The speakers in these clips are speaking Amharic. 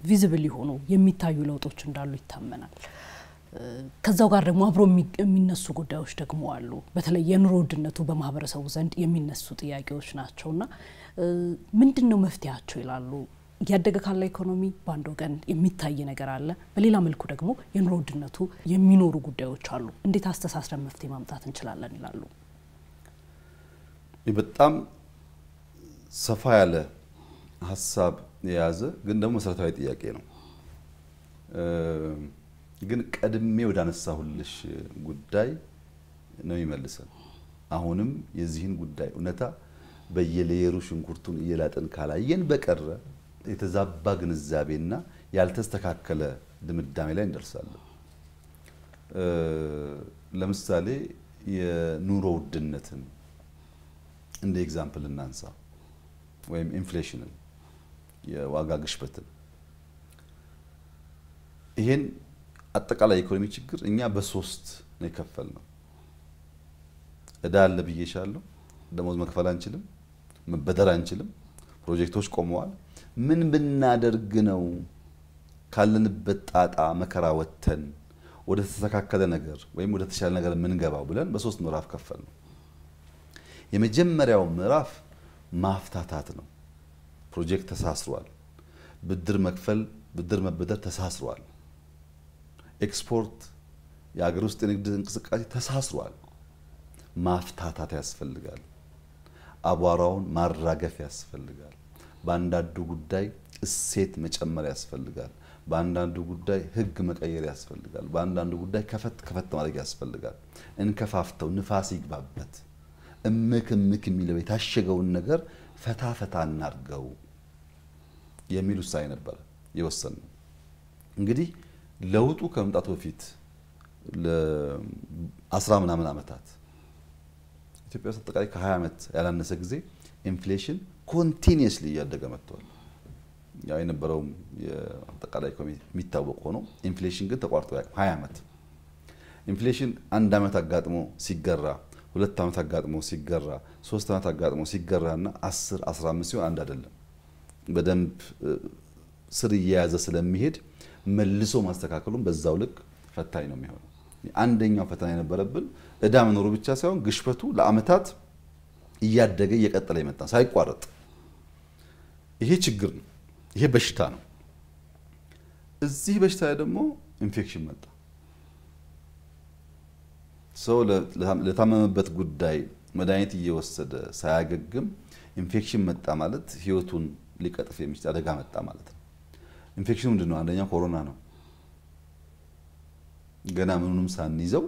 ቪዚብል ሆኖ የሚታዩ ለውጦች እንዳሉ ይታመናል ከዛው ጋር ደግሞ አብሮ የሚነሱ ጉዳዮች ደግሞ አሉ በተለይ የኑሮ ውድነቱ በማህበረሰቡ ዘንድ የሚነሱ ጥያቄዎች ናቸውና ምንድነው መፍትያቸው ይላሉ ያደገ ካለ ኢኮኖሚ ባንዶ ወገን የሚታይ ነገር አለ በሌላ መልኩ ደግሞ የኑሮ ውድነቱ የሚኖሩ ጉዳዮች አሉ እንዴት አስተሳስረን መፍትሄ ማምጣት እንችላለን ይላሉ በጣም ሰፋ ያለ ሐሳብ የያዘ ግን ደግሞ መሰረታዊ ጥያቄ ነው ግን ቀድሜ ወደ አነሳሁልሽ ጉዳይ ነው ይመልሰን አሁንም የዚህን ጉዳይ እውነታ በየሌየሩ ሽንኩርቱን እየላጠን ካላየን በቀረ የተዛባ ግንዛቤና ያልተስተካከለ ድምዳሜ ላይ እንደርሳለን ለምሳሌ የኑሮ ውድነትን እንደ ኤግዛምፕል እናንሳ ወይም ኢንፍሌሽንን የዋጋ ግሽበትን ይሄን አጠቃላይ ኢኮኖሚ ችግር እኛ በሶስት ነው የከፈልነው እዳ አለ ብዬሻለሁ ደሞዝ መክፈል አንችልም መበደር አንችልም ፕሮጀክቶች ቆመዋል ምን ብናደርግ ነው ካለንበት ጣጣ መከራ ወተን ወደ ተስተካከለ ነገር ወይም ወደ ተሻለ ነገር ምን ገባው ብለን በሶስት ምዕራፍ ከፈልነው የመጀመሪያው ምዕራፍ ማፍታታት ነው ፕሮጀክት ተሳስሯል ብድር መክፈል ብድር መበደር ተሳስሯል ኤክስፖርት የአገር ውስጥ ንግድ እንቅስቃሴ ተሳስሯል ማፍታታት ያስፈልጋል አቧራውን ማራገፍ ያስፈልጋል በአንዳንዱ ጉዳይ እሴት መጨመር ያስፈልጋል በአንዳንዱ ጉዳይ ህግ መቀየር ያስፈልጋል በአንዳንዱ ጉዳይ ከፈት ማድረግ ያስፈልጋል እንከፋፍተው ንፋስ ይግባበት እምክ የሚለው የታሸገውን ነገር ፈታ እናርገው የሚል ውሳኔ ነበር የወሰነው እንግዲህ ለውጡ ከመምጣቱ በፊት ለ10 ምናምን አመታት ኢትዮጵያ ውስጥ ተጠቃላይ ከ20 አመት ያላነሰ ጊዜ ኢንፍሌሽን ኮንቲኒየስሊ ያደገ መጥቷል ያው የነበረው የተጠቃላይ ኢኮኖሚ የሚታወቅ ሆኖ ኢንፍሌሽን ግን ተቋርጦ ያቀ 20 አመት ኢንፍሌሽን አንድ አመት አጋጥሞ ሲገራ 2 አመት አጋጥሞ ሲገራ 3 አመት አጋጥሞ ሲገራና 10 15 ሲሆን አንድ አይደለም በደንብ ስር እየያዘ ስለሚሄድ መልሶ ማስተካከሉን በዛው ልክ ፈታኝ ነው የሚሆነው አንደኛው ፈተና የነበረብን እዳ መኖሩ ብቻ ሳይሆን ግሽበቱ ለአመታት እያደገ እየቀጠለ ይመጣ ሳይቋረጥ ይሄ ችግር ነው ይሄ በሽታ ነው እዚህ በሽታ ደግሞ ኢንፌክሽን መጣ ሰው ለታመመበት ጉዳይ መድኃኒት እየወሰደ ሳያገግም ኢንፌክሽን መጣ ማለት ህይወቱን ሊቀጥፍ የሚችል አደጋ መጣ ማለት ነው ኢንፌክሽኑ ምንድነው አንደኛው ኮሮና ነው ገና ምንንም ሳንይዘው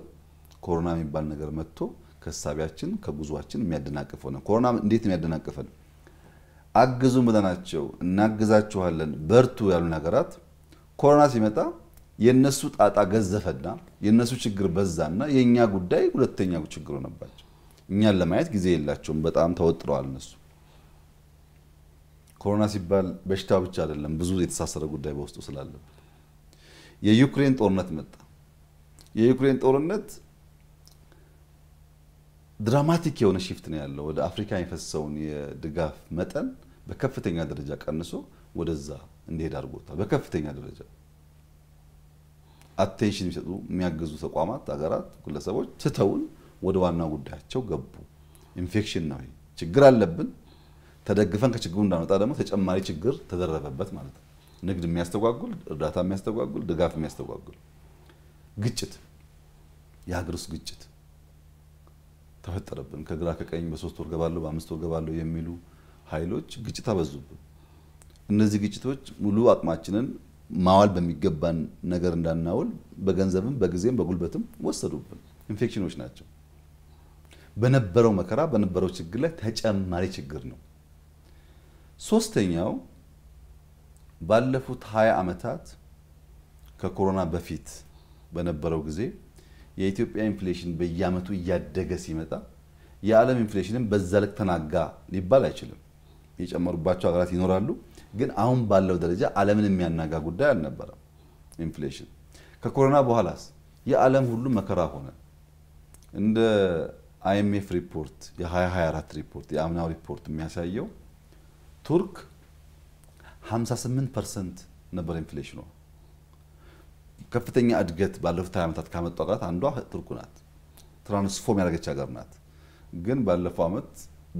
ኮሮና የሚባል ነገር መጥቶ ከሳቢያችን ከጉዟችን የሚያደናቅፈው ነው ኮሮና እንዴት የሚያደናቅፈን አግዙን ብለናቸው እናግዛቸዋለን በርቱ ያሉ ነገራት ኮሮና ሲመጣ የነሱ ጣጣ ገዘፈና የነሱ ችግር በዛና የኛ ጉዳይ ሁለተኛው ችግር ሆነባቸው እኛን ለማየት ጊዜ የላቸውም በጣም ተወጥረዋል እነሱ ኮሮና ሲባል በሽታው ብቻ አይደለም ብዙ የተሳሰረ ጉዳይ በውስጡ ስላለበት የዩክሬን ጦርነት መጣ የዩክሬን ጦርነት ድራማቲክ የሆነ ሽፍት ነው ያለው ወደ አፍሪካ የፈሰውን የድጋፍ መጠን በከፍተኛ ደረጃ ቀንሶ ወደዛ እንዲሄድ አድርጎታል በከፍተኛ ደረጃ አቴንሽን የሚሰጡ የሚያግዙ ተቋማት አገራት ግለሰቦች ተተውን ወደ ዋና ጉዳያቸው ገቡ ኢንፌክሽን ነው ችግር አለብን ተደግፈን ከችግሩ እንዳንወጣ ደግሞ ተጨማሪ ችግር ተደረበበት ማለት ነው ንግድ የሚያስተጓጉል እርዳታ የሚያስተጓጉል ድጋፍ የሚያስተጓጉል ግጭት የሀገር ውስጥ ግጭት ተፈጠረብን ከግራ ከቀኝ በ3 ወር ገባለው በ5 ወር ገባለው የሚሉ ኃይሎች ግጭት አበዙብን እነዚህ ግጭቶች ሙሉ አቅማችንን ማዋል በሚገባን ነገር እንዳናውል በገንዘብም በጊዜም በጉልበትም ወሰዱብን ኢንፌክሽኖች ናቸው በነበረው መከራ በነበረው ችግር ላይ ተጨማሪ ችግር ነው ሶስተኛው ባለፉት 20 አመታት ከኮሮና በፊት በነበረው ጊዜ የኢትዮጵያ ኢንፍሌሽን በየአመቱ እያደገ ሲመጣ የዓለም ኢንፍሌሽንም በዛ ልክ ተናጋ ሊባል አይችልም የጨመሩባቸው ሀገራት ይኖራሉ ግን አሁን ባለው ደረጃ ዓለምን የሚያናጋ ጉዳይ አልነበረም ኢንፍሌሽን ከኮሮና በኋላስ የዓለም ሁሉ መከራ ሆነ እንደ IMF ሪፖርት የ2024 ሪፖርት የአምናው ሪፖርት የሚያሳየው ቱርክ 58% ነበር ኢንፍሌሽኑ ከፍተኛ እድገት ባለፉት 20 ዓመታት ካመጡ ሀገራት አንዷ ቱርክ ናት ትራንስፎርም ያደረገች ሀገር ናት ግን ባለፈው ዓመት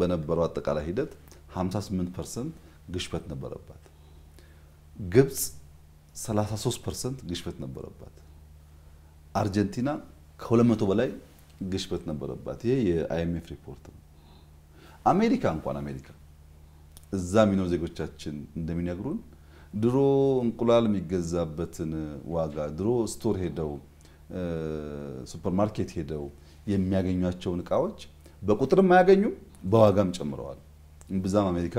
በነበረው አጠቃላይ ሂደት 58% ግሽበት ነበረባት ግብጽ 33% ግሽበት ነበረባት አርጀንቲና ከ200 በላይ ግሽበት ነበረባት ይሄ የአይኤምኤፍ ሪፖርት ነው አሜሪካ እንኳን አሜሪካ እዛ ሚኖር ዜጎቻችን እንደሚነግሩን ድሮ እንቁላል የሚገዛበትን ዋጋ ድሮ ስቶር ሄደው ሱፐርማርኬት ሄደው የሚያገኙቸው ዕቃዎች በቁጥር ማያገኙም በዋጋም ጨምረዋል እንብዛም አሜሪካ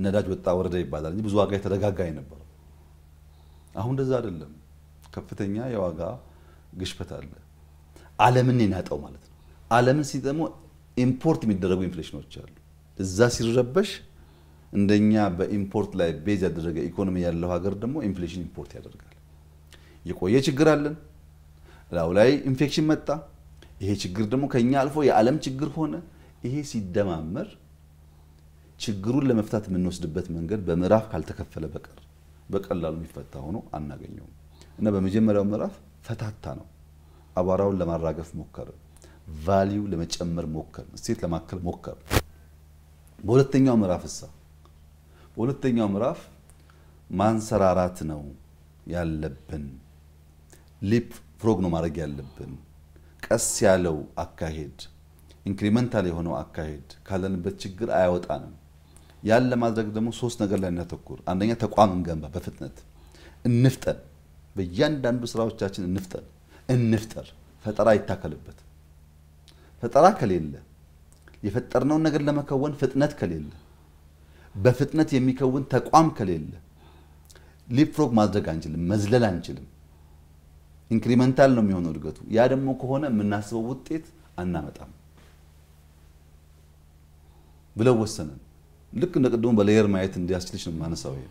ነዳጅ ወጣ ወረደ ይባላል እንጂ ብዙ ዋጋ የተረጋጋይ ነበር አሁን እንደዛ አይደለም ከፍተኛ የዋጋ ግሽበት አለ ዓለምን ይናጣው ማለት ነው ዓለምን ሲደሞ ኢምፖርት የሚደረጉ ኢንፍሌሽኖች አሉ እዛ ሲረበሽ እንደኛ በኢምፖርት ላይ ቤዝ ያደረገ ኢኮኖሚ ያለው ሀገር ደግሞ ኢንፍሌሽን ኢምፖርት ያደርጋል የቆየ ችግር አለን ላው ላይ ኢንፌክሽን መጣ ይሄ ችግር ደግሞ ከኛ አልፎ የዓለም ችግር ሆነ ይሄ ሲደማመር ችግሩን ለመፍታት የምንወስድበት መንገድ በምዕራፍ ካልተከፈለ በቀር በቀላሉ የሚፈታ ሆኖ አናገኘው እና በመጀመሪያው ምዕራፍ ፈታታ ነው አባራውን ለማራገፍ ሞከረ ቫልዩ ለመጨመር ሞከረ እሴት ለማከል ሞከረ በሁለተኛው ምዕራፍ ማንሰራራት ነው ያለብን ሊፕ ፍሮግ ነው ማድረግ ያለብን ቀስ ያለው አካሄድ ኢንክሪመንታል የሆነው አካሄድ ካለንበት ችግር አያወጣንም ያን ለማድረግ ደግሞ ሶስት ነገር ላይ እናተኩር አንደኛ ተቋም እንገንባ በፍጥነት እንፍጠን በእያንዳንዱ ስራዎቻችን እንፍጠር ፈጠራ ይታከልበት ፈጠራ ከሌለ የፈጠርነውን ነገር ለመከወን ፍጥነት ከሌለ በፍጥነት የሚከውን ተቋም ከሌለ ሊፕፍሮግ ማድረግ አንችልም መዝለል አንችልም ኢንክሪመንታል ነው የሚሆነው እድገቱ ያ ደግሞ ከሆነ የምናስበው ውጤት አናመጣም ብለው ወሰነን ልክ እንደቀደሙ በሌየር ማየት እንዲያስችልሽ ነው ማነሳው ይሄ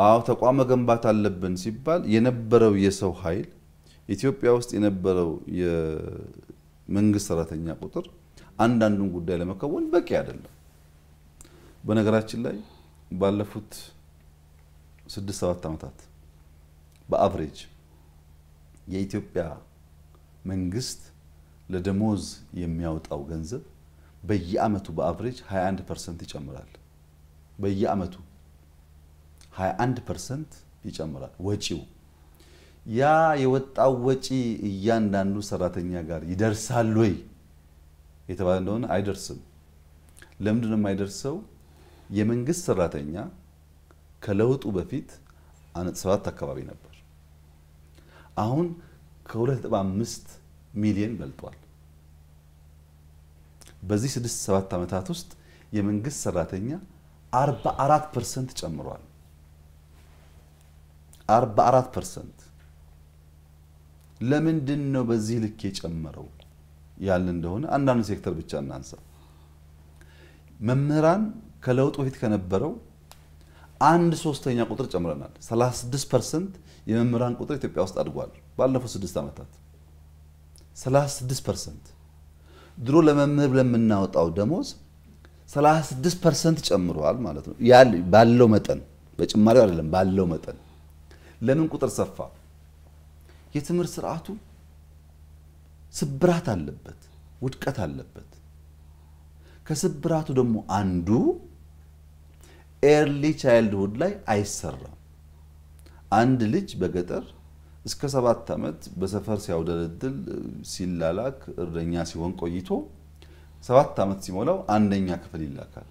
አው ተቋም መገንባት አለብን ሲባል የነበረው የሰው ኃይል ኢትዮጵያ ውስጥ የነበረው የመንግስት ሰራተኛ ቁጥር አንዳንዱን ጉዳይ ለመከወን በቂ አይደለም በነገራችን ላይ ባለፉት 6-7 ዓመታት በአቨሬጅ የኢትዮጵያ መንግስት ለደሞዝ የሚያወጣው ገንዘብ በየአመቱ በአቨሬጅ 21% ይጨምራል በየአመቱ 21% ይጨምራል ወጪው ያ የወጣው ወጪ እያንዳንዱ ሰራተኛ ጋር ይደርሳል ወይ የተባለ እንደሆነ አይደርስም ለምንድን ነው የማይደርሰው የመንግስት ሰራተኛ ከለውጡ በፊት 7 አካባቢ ነበር አሁን ከ2.5 ሚሊዮን በልጧል በዚህ 6-7 ዓመታት ውስጥ የመንግስት ሰራተኛ 44% ጨምሯል 44% ለምንድን ነው በዚህ ልክ የጨመረው ያለ እንደሆነ አንዳንድ ሴክተር ብቻ እናንሳ መምህራን ከለውጡ በፊት ከነበረው 1/3 ቁጥር ጨምረናል 36% የመምህራን ቁጥር ኢትዮጵያ ውስጥ አድጓል ባለፈው 6 ዓመታት 36% ድሮ ለመምህር ለምናወጣው ደሞዝ 36% ጨምሯል ማለት ነው ያል ባለው መጠን በጭማሪው አይደለም ባለው መጠን ለምን ቁጥር ሰፋ የትምህርት ስርዓቱ ስብራት አለበት ውድቀት አለበት ከስብራቱ ደግሞ አንዱ ኤርሊ ቻይልድሁድ ላይ አይሰራም አንድ ልጅ በገጠር እስከ 7 ዓመት በሰፈር ሲያውደለድል ሲላላክ እረኛ ሲሆን ቆይቶ 7 ዓመት ሲሞላው አንደኛ ክፍል ይላካል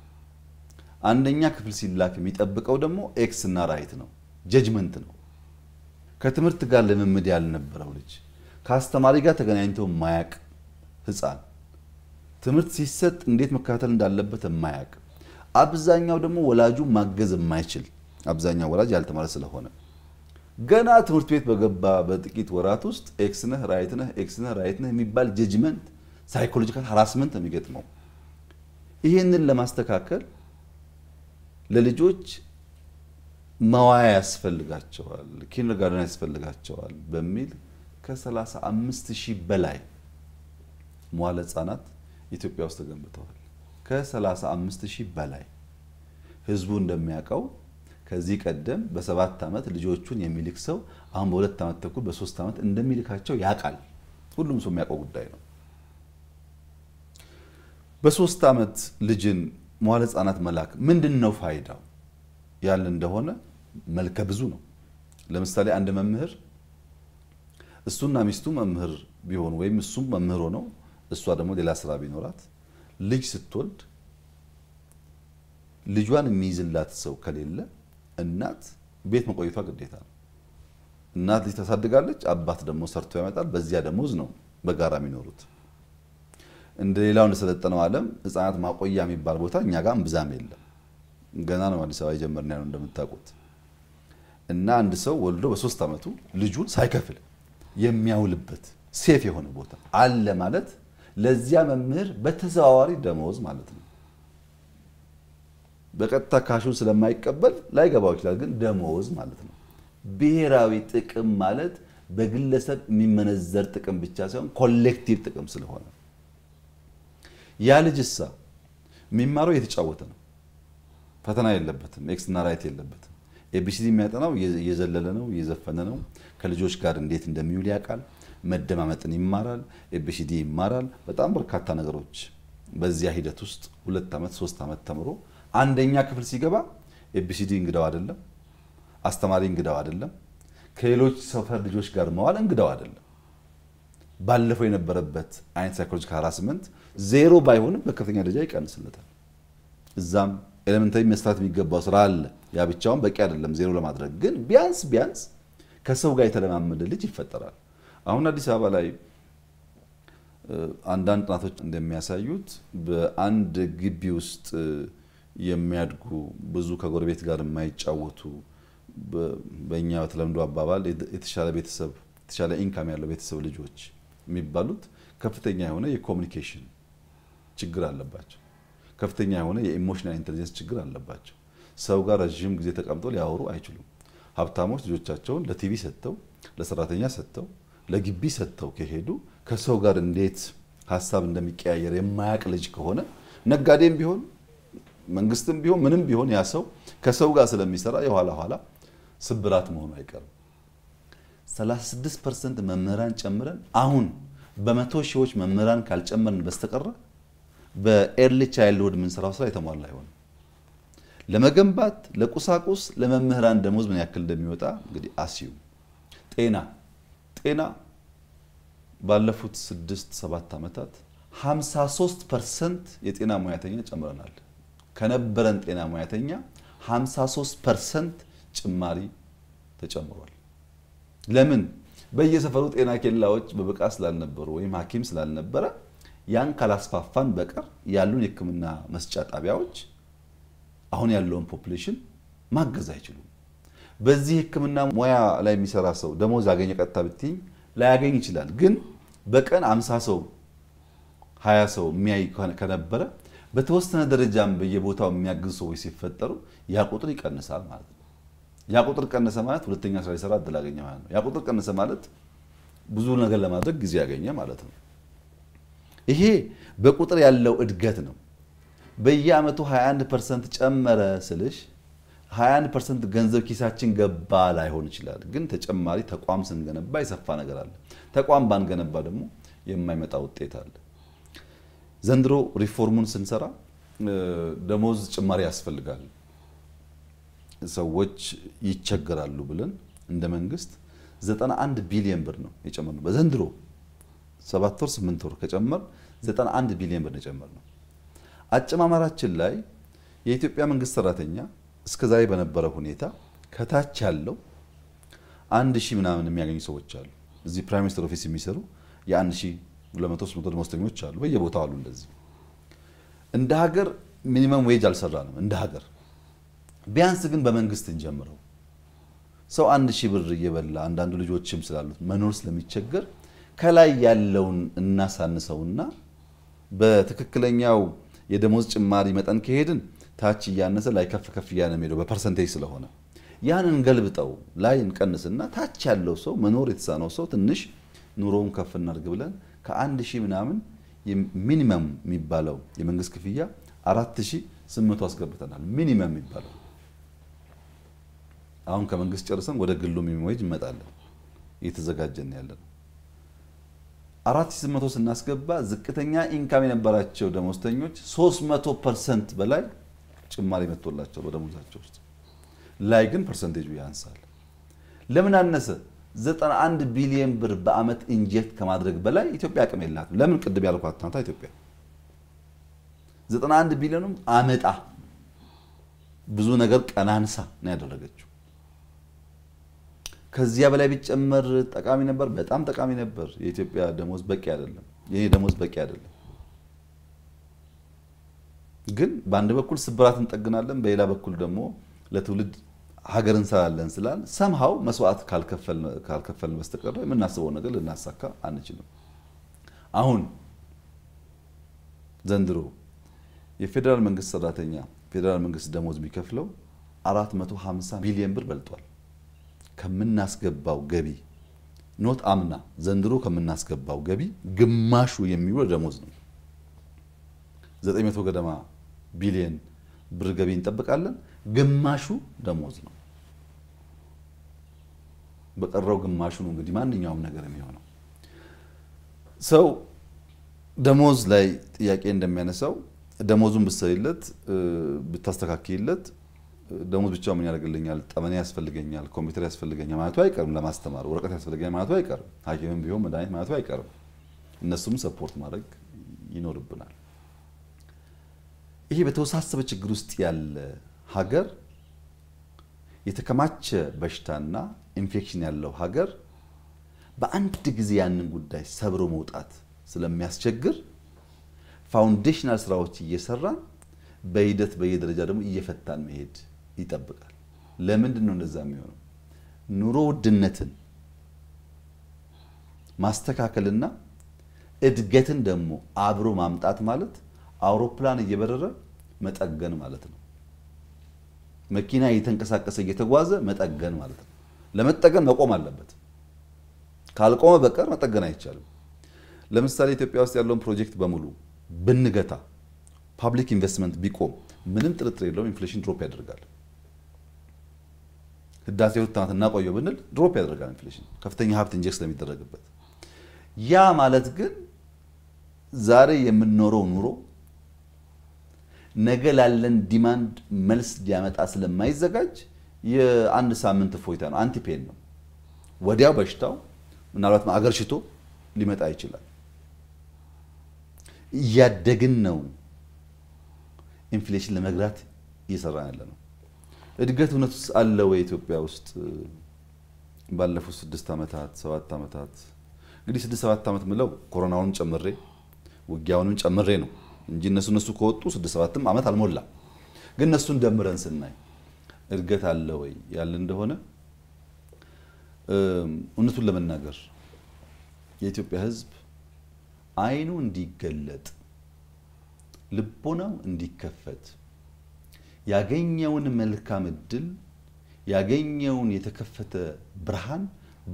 አንደኛ ክፍል ሲላክ የሚጠብቀው ደግሞ ኤክስ እና ራይት ነው ጀጅመንት ነው ከትምህርት ጋር ለመምድ ያልነበረው ልጅ ከአስተማሪ ጋር ተገናኝቶ ማያቅ ህፃን ትምህርት ሲሰጥ እንዴት መከታተል እንዳለበት ማያቅ አብዛኛው ደግሞ ወላጁ ማገዝ የማይችል አብዛኛው ወላጅ ያልተማረ ስለሆነ ገና ትምህርት ቤት በገባ በጥቂት ወራት ውስጥ ኤክስ ነህ ራይት ነህ የሚባል ጀጅመንት ሳይኮሎጂካል ሃራስመንት የሚገጥመው ይሄንን ለማስተካከል ለልጆች መዋያ ያስፈልጋቸዋል ኪንደርጋርተን ያስፈልጋቸዋል በሚል ከ35000 በላይ መዋለ ህጻናት ኢትዮጵያ ውስጥ ተገንብተዋል ከ35000 በላይ ህዝቡ እንደሚያቀው ከዚህ ቀደም በ7 ዓመት ልጆቹን የሚልክ ሰው አሁን በ2 ዓመት ተኩል በ3 ዓመት እንደሚልካቸው ያውቃል። ሁሉም ሰው የሚያውቀው ጉዳይ ነው። በ3 ዓመት ልጅን መዋለ ህጻናት መላክ ምንድነው ፋይዳው ያለ እንደሆነ መልከ ብዙ ነው። ለምሳሌ አንድ መምህር እሱና ሚስቱ መምህር ቢሆኑ ወይም እሱም መምህር ሆኖ እሷ ደግሞ ሌላ ስራ ቢኖራት ልጅ ስትወልድ ልጇን የሚይዝላት ሰው ከሌለ እናት ቤት መቆየቷ ግዴታ ነው። እናት ልጅ ታሳድጋለች፣ አባት ደግሞ ሰርቶ ያመጣል። በዚያ ደሞዝ ነው በጋራ የሚኖሩት። እንደ ሌላው እንደሰለጠነው ዓለም ህፃናት ማቆያ የሚባል ቦታ እኛ ጋር እምብዛም የለም። ገና ነው አዲስ አበባ የጀመርን ያለው እንደምታውቁት። እና አንድ ሰው ወልዶ በ3 ዓመቱ ልጁን ሳይከፍል የሚያውልበት ሴፍ የሆነ ቦታ አለ ማለት ለዚያ መምህር በተዘዋዋሪ ደሞዝ ማለት ነው። በቀጥታ ካሹን ስለማይቀበል ላይገባው ይችላል፣ ግን ደሞዝ ማለት ነው። ብሔራዊ ጥቅም ማለት በግለሰብ የሚመነዘር ጥቅም ብቻ ሳይሆን ኮሌክቲቭ ጥቅም ስለሆነ ያ ልጅሳ የሚማረው የተጫወተ ነው። ፈተና የለበትም፣ ኤክስ እና ራይት የለበትም። ኤቢሲዲ የሚያጠናው እየዘለለ ነው፣ እየዘፈነ ነው። ከልጆች ጋር እንዴት እንደሚውል ያውቃል። መደማመጥን ይማራል፣ ኤቢሲዲ ይማራል። በጣም በርካታ ነገሮች በዚያ ሂደት ውስጥ 2 ዓመት 3 ዓመት ተምሮ አንደኛ ክፍል ሲገባ ኤቢሲዲ እንግዳው አይደለም፣ አስተማሪ እንግዳው አይደለም፣ ከሌሎች ሰፈር ልጆች ጋር መዋል እንግዳው አይደለም። ባለፈው የነበረበት አይነት ሳይኮሎጂካል ሃራስመንት ዜሮ ባይሆንም በከፍተኛ ደረጃ ይቀንስለታል። እዛም ኤሌመንታሪ መስራት የሚገባው ስራ አለ። ያ ብቻውን በቂ አይደለም ዜሮ ለማድረግ፣ ግን ቢያንስ ከሰው ጋር የተለማመደ ልጅ ይፈጠራል። አሁን አዲስ አበባ ላይ አንዳንድ ጥናቶች እንደሚያሳዩት በአንድ ግቢ ውስጥ የሚያድጉ ብዙ ከጎረቤት ጋር የማይጫወቱ በእኛ በተለምዶ አባባል የተሻለ ቤተሰብ የተሻለ ኢንካም ያለው ቤተሰብ ልጆች የሚባሉት ከፍተኛ የሆነ የኮሙኒኬሽን ችግር አለባቸው። ከፍተኛ የሆነ የኢሞሽናል ኢንተለጀንስ ችግር አለባቸው። ሰው ጋር ረጅም ጊዜ ተቀምጠው ሊያወሩ አይችሉም። ሀብታሞች ልጆቻቸውን ለቲቪ ሰጥተው፣ ለሰራተኛ ሰጥተው፣ ለግቢ ሰጥተው ከሄዱ ከሰው ጋር እንዴት ሐሳብ እንደሚቀያየር የማያቅ ልጅ ከሆነ ነጋዴም ቢሆን መንግስትም ቢሆን ምንም ቢሆን ያ ሰው ከሰው ጋር ስለሚሰራ የኋላ ኋላ ስብራት መሆኑ አይቀርም። 36% መምህራን ጨምረን አሁን በመቶ ሺዎች መምህራን ካልጨመርን በስተቀር በኤርሊ ቻይልድሁድ ምን ስራው ስራ የተሟላ አይሆንም። ለመገንባት ለቁሳቁስ ለመምህራን ደሞዝ ምን ያክል እንደሚወጣ እንግዲህ አስዩ። ጤና ባለፉት 6-7 ዓመታት 53% የጤና ሙያተኛ ጨምረናል። ከነበረን ጤና ሙያተኛ 53% ጭማሪ ተጨምሯል። ለምን? በየሰፈሩ ጤና ኬላዎች በብቃት ስላልነበሩ ወይም ሐኪም ስላልነበረ ያን ካላስፋፋን በቀር ያሉን የሕክምና መስጫ ጣቢያዎች አሁን ያለውን ፖፑሌሽን ማገዝ አይችሉም። በዚህ ሕክምና ሙያ ላይ የሚሰራ ሰው ደሞዝ ያገኘ ቀጥታ ብትይ ላይ ያገኝ ይችላል። ግን በቀን 50 ሰው 20 ሰው የሚያይ ከነበረ በተወሰነ ደረጃም በየቦታው የሚያግዙ ሰዎች ሲፈጠሩ ያ ቁጥር ይቀንሳል ማለት ነው። ያ ቁጥር ቀነሰ ማለት ሁለተኛ ስራ ይሰራ እድል አገኘ ማለት ነው። ያ ቁጥር ቀነሰ ማለት ብዙ ነገር ለማድረግ ጊዜ ያገኘ ማለት ነው። ይሄ በቁጥር ያለው እድገት ነው። በየአመቱ 21% ጨመረ ስልሽ 21% ገንዘብ ኪሳችን ገባ ላይሆን ይችላል። ግን ተጨማሪ ተቋም ስንገነባ የሰፋ ነገር አለ። ተቋም ባንገነባ ደግሞ የማይመጣ ውጤት አለ። ዘንድሮ ሪፎርሙን ስንሰራ ደሞዝ ጭማሪ ያስፈልጋል፣ ሰዎች ይቸገራሉ ብለን እንደ መንግስት 91 ቢሊዮን ብር ነው የጨመርነው። በዘንድሮ 7 ወር 8 ወር ከጨመር 91 ቢሊዮን ብር ነው የጨመርነው። አጨማማራችን ላይ የኢትዮጵያ መንግስት ሰራተኛ እስከዛሬ በነበረው ሁኔታ ከታች ያለው 1000 ምናምን የሚያገኙ ሰዎች አሉ። እዚህ ፕራይም ሚኒስተር ኦፊስ የሚሰሩ የ1200 ደሞዝተኞች አሉ፣ በየቦታው አሉ። እንደዚህ እንደ ሀገር ሚኒመም ዌጅ አልሰራንም እንደ ሀገር። ቢያንስ ግን በመንግስት እንጀምረው። ሰው 1000 ብር እየበላ አንዳንዱ ልጆችም ስላሉት መኖር ስለሚቸገር ከላይ ያለውን እናሳንሰውና በትክክለኛው የደሞዝ ጭማሪ መጠን ከሄድን ታች ያነሰ ላይ ከፍ ያነ የሚለው በፐርሰንቴጅ ስለሆነ ያንን ገልብጠው ላይ እንቀንስና ታች ያለው ሰው መኖር የተሳነው ሰው ትንሽ ኑሮውን ከፍ እናድርግ ብለን ከ1000 ምናምን ሚኒመም የሚባለው የመንግስት ክፍያ 4800 አስገብተናል። ሚኒመም የሚባለው አሁን ከመንግስት ጨርሰን ወደ ግሉ ሚኒመም ዌጅ እንመጣለን እየተዘጋጀን ያለን 4800 ስናስገባ ዝቅተኛ ኢንካም የነበራቸው ደሞዝተኞች 300% በላይ ጭማሪ መጥቶላቸው በደሞዛቸው ውስጥ ላይ ግን ፐርሰንቴጁ ያንሳል ለምን አነሰ 91 ቢሊዮን ብር በአመት ኢንጀክት ከማድረግ በላይ ኢትዮጵያ አቅም የላትም ለምን ቅድም ያልኳት ታንታ ኢትዮጵያ 91 ቢሊዮንም አመጣ ብዙ ነገር ቀናንሳ ነው ያደረገችው ከዚያ በላይ ቢጨመር ጠቃሚ ነበር በጣም ጠቃሚ ነበር የኢትዮጵያ ደሞዝ በቂ አይደለም የኔ ደሞዝ በቂ አይደለም ግን በአንድ በኩል ስብራት እንጠግናለን በሌላ በኩል ደግሞ ለትውልድ ሀገር እንሰራለን ስላል somehow መስዋዕት ካልከፈልን በስተቀር የምናስበው ነገር ልናሳካ አንችልም አሁን ዘንድሮ የፌደራል መንግስት ሰራተኛ ፌደራል መንግስት ደሞዝ የሚከፍለው 450 ቢሊዮን ብር በልጧል ከምናስገባው ገቢ ኖት አምና ዘንድሮ ከምናስገባው ገቢ ግማሹ የሚውለው ደሞዝ ነው 900 ገደማ ቢሊዮን ብር ገቢ እንጠብቃለን ግማሹ ደሞዝ ነው በቀረው ግማሹ ነው እንግዲህ ማንኛውም ነገር የሚሆነው ሰው ደሞዝ ላይ ጥያቄ እንደሚያነሳው ደሞዙን ብትሰሪለት ብታስተካክይለት ደሞዝ ብቻው ምን ያደርግልኛል ጠመኔ ያስፈልገኛል ኮምፒውተር ያስፈልገኛል ማለቱ አይቀርም ለማስተማር ወረቀት ያስፈልገኛል ማለቱ አይቀርም ሐኪምም ቢሆን መድኃኒት ማለቱ አይቀርም እነሱም ሰፖርት ማድረግ ይኖርብናል ይሄ በተወሳሰበ ችግር ውስጥ ያለ ሀገር የተከማቸ በሽታና ኢንፌክሽን ያለው ሀገር በአንድ ጊዜ ያንን ጉዳይ ሰብሮ መውጣት ስለሚያስቸግር ፋውንዴሽናል ስራዎች እየሰራን በሂደት በየደረጃ ደግሞ እየፈታን መሄድ ይጠብቃል ለምንድን ነው እንደዛ የሚሆነው ኑሮ ውድነትን ማስተካከልና እድገትን ደግሞ አብሮ ማምጣት ማለት አውሮፕላን እየበረረ መጠገን ማለት ነው መኪና እየተንቀሳቀሰ እየተጓዘ መጠገን ማለት ነው ለመጠገን መቆም አለበት ካልቆመ በቀር መጠገን አይቻልም ለምሳሌ ኢትዮጵያ ውስጥ ያለውን ፕሮጀክት በሙሉ ብንገታ ፐብሊክ ኢንቨስትመንት ቢቆም ምንም ጥርጥር የለውም ኢንፍሌሽን ድሮፕ ያደርጋል ህዳሴው ታንተና ቆየው ብንል ድሮፕ ያደርጋል ኢንፍሌሽን ከፍተኛ ሀብት ኢንጀክት ስለሚደረግበት ያ ማለት ግን ዛሬ የምንኖረው ኑሮ ነገ ላለን ዲማንድ መልስ ሊያመጣ ስለማይዘጋጅ የአንድ ሳምንት ፎይታ ነው አንቲፔን ነው ወዲያው በሽታው ምናልባት አገር ሽቶ ሊመጣ ይችላል ያደግን ነው ኢንፍሌሽን ለመግራት እየሰራን ያለ ነው እድገት እውነትስ አለ ወይ ኢትዮጵያ ውስጥ ባለፉት 6 አመታት 7 አመታት እንግዲህ 6-7 አመት ምለው ኮሮናውን ጨምሬ ውጊያውንም ጨምሬ ነው እንጂ እነሱ ከወጡ 6-7 አመት አልሞላ ግን እነሱን ደምረን ስናይ እድገት አለ ወይ ያለ እንደሆነ እውነቱን ለመናገር የኢትዮጵያ ህዝብ አይኑ እንዲገለጥ ልቦናው እንዲከፈት ያገኘውን መልካም እድል ያገኘውን የተከፈተ ብርሃን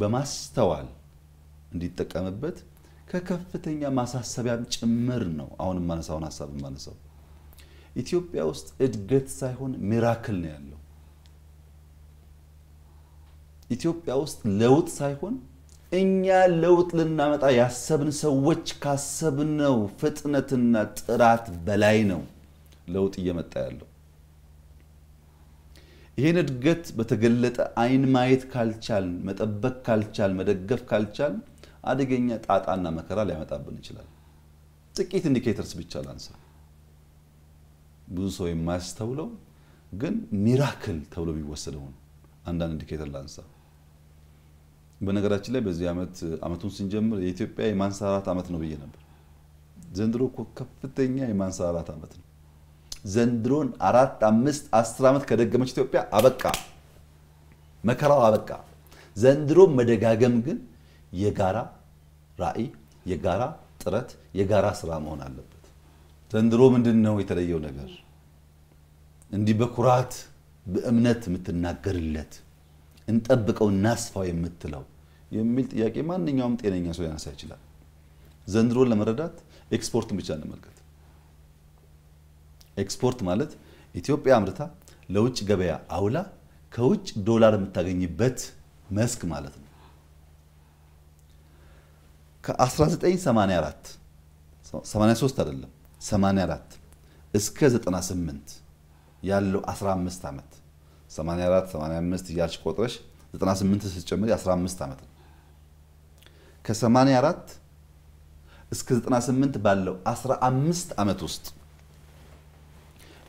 በማስተዋል እንዲጠቀምበት ከከፍተኛ ማሳሰቢያም ጭምር ነው አሁንም ማነሳውን ሐሳብ ማነሳው ኢትዮጵያ ውስጥ እድገት ሳይሆን ሚራክል ነው ያለው ኢትዮጵያ ውስጥ ለውጥ ሳይሆን እኛ ለውጥ ልናመጣ ያሰብን ሰዎች ካሰብነው ፍጥነትና ጥራት በላይ ነው ለውጥ እየመጣ ያለው ይሄን እድገት በተገለጠ አይን ማየት ካልቻል መጠበቅ ካልቻል መደገፍ ካልቻል አደገኛ ጣጣና መከራ ሊያመጣብን ይችላል ጥቂት ኢንዲኬተርስ ብቻ ላንሳ ብዙ ሰው የማያስተውለው ግን ሚራክል ተብሎ ቢወሰደው አንዳንድ ኢንዲኬተር ላንሳ በነገራችን ላይ በዚህ አመቱን ስንጀምር የኢትዮጵያ የማንሰራራት አመት ነው ብዬ ነበር ዘንድሮ ከፍተኛ የማንሰራራት አመት ነው ዘንድሮን 4 5 10 አመት ከደገመች ኢትዮጵያ አበቃ መከራው አበቃ ዘንድሮ መደጋገም ግን የጋራ ራዕይ የጋራ ጥረት የጋራ ስራ መሆን አለበት ዘንድሮ ምንድነው የተለየው ነገር እንዲህ በኩራት በእምነት የምትናገርለት እንጠብቀው እናስፋው የምትለው የሚል ጥያቄ ማንኛውም ጤነኛ ሰው ያነሳ ይችላል ዘንድሮን ለመረዳት ኤክስፖርትን ብቻ እንመልከት ኤክስፖርት ማለት ኢትዮጵያ አምርታ ለውጭ ገበያ አውላ ከውጭ ዶላር የምታገኝበት መስክ ማለት ነው። ከ1984 83 አይደለም 84 እስከ 98 ያለው 15 ዓመት 84 85 እያልሽ ቆጥረሽ 98 ስትጨምሪ 15 ዓመት ነው። ከ84 እስከ 98 ባለው 15 ዓመት ውስጥ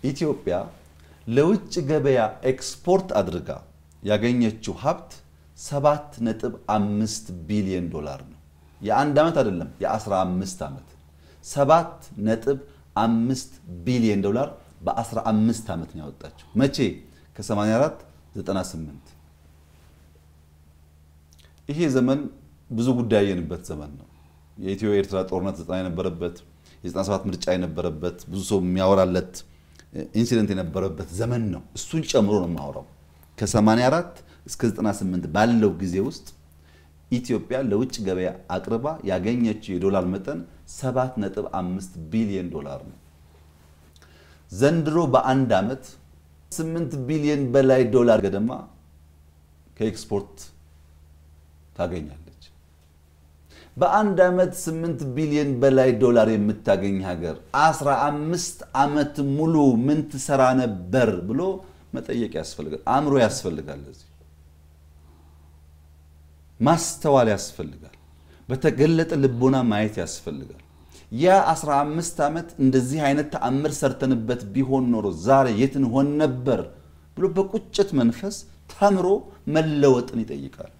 ኢትዮጵያ ለውጭ ገበያ ኤክስፖርት አድርጋ ያገኘችው ሀብት 7.5 ቢሊዮን ዶላር ነው። የአንድ ዓመት አይደለም የ15 ዓመት 7.5 ቢሊዮን ዶላር በ15 ዓመት ነው ያወጣችው። መቼ? ከ84 98 ይሄ ዘመን ብዙ ጉዳይ የነበረበት ዘመን ነው። የኢትዮ ኤርትራ ጦርነት 90 የነበረበት የ97 ምርጫ የነበረበት ብዙ ሰው የሚያወራለት ኢንሲደንት የነበረበት ዘመን ነው። እሱን ጨምሮ ነው የማወራው። ከ84 እስከ 98 ባለው ጊዜ ውስጥ ኢትዮጵያ ለውጭ ገበያ አቅርባ ያገኘችው የዶላር መጠን 7.5 ቢሊዮን ዶላር ነው። ዘንድሮ በአንድ ዓመት 8 ቢሊዮን በላይ ዶላር ገደማ ከኤክስፖርት ታገኛለች። በአንድ ዓመት 8 ቢሊዮን በላይ ዶላር የምታገኝ ሀገር 15 ዓመት ሙሉ ምን ትሰራ ነበር ብሎ መጠየቅ ያስፈልጋል። አእምሮ ያስፈልጋል። ለዚህ ማስተዋል ያስፈልጋል። በተገለጠ ልቦና ማየት ያስፈልጋል። ያ 15 ዓመት እንደዚህ አይነት ተአምር ሰርተንበት ቢሆን ኖሮ ዛሬ የት እንሆን ነበር ብሎ በቁጭት መንፈስ ተምሮ መለወጥን ይጠይቃል።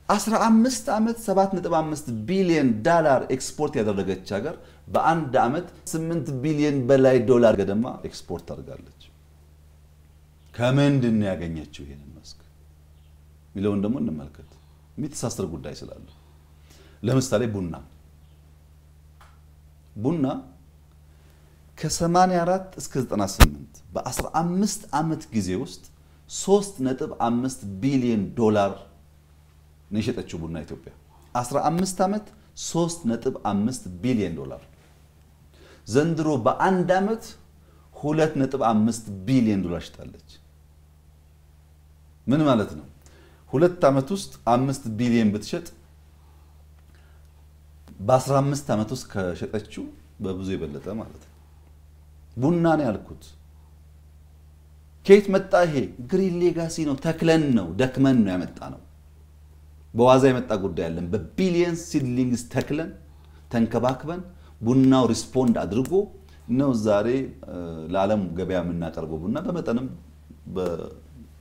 15 ዓመት 7.5 ቢሊዮን ዶላር ኤክስፖርት ያደረገች ሀገር በአንድ ዓመት 8 ቢሊዮን በላይ ዶላር ገደማ ኤክስፖርት አድርጋለች። ከምንድን ነው ያገኘችው ይሄንን መስክ ሚለውን ደግሞ እንመልከት። የሚተሳሰር ጉዳይ ስላለ ለምሳሌ ቡና ከ84 እስከ 98 በ15 ዓመት ጊዜ ውስጥ 3.5 ቢሊዮን ዶላር ነው የሸጠችው ቡና ኢትዮጵያ። 15 ዓመት 3.5 ቢሊዮን ዶላር። ዘንድሮ በአንድ ዓመት 2.5 ቢሊዮን ዶላር ሽጣለች። ምን ማለት ነው? 2 ዓመት ውስጥ 5 ቢሊዮን ብትሸጥ በ15 ዓመት ውስጥ ከሸጠችው በብዙ የበለጠ ማለት ነው። ቡና ነው ያልኩት። ከየት መጣ ይሄ? ግሪን ሌጋሲ ነው። ተክለን ነው ደክመን ነው ያመጣ ነው። በዋዛ የመጣ ጉዳይ አይደለም። በቢሊየንስ ሲድሊንግስ ተክለን ተንከባክበን ቡናው ሪስፖንድ አድርጎ ነው ዛሬ ለዓለም ገበያ የምናቀርበው ቡና በመጠንም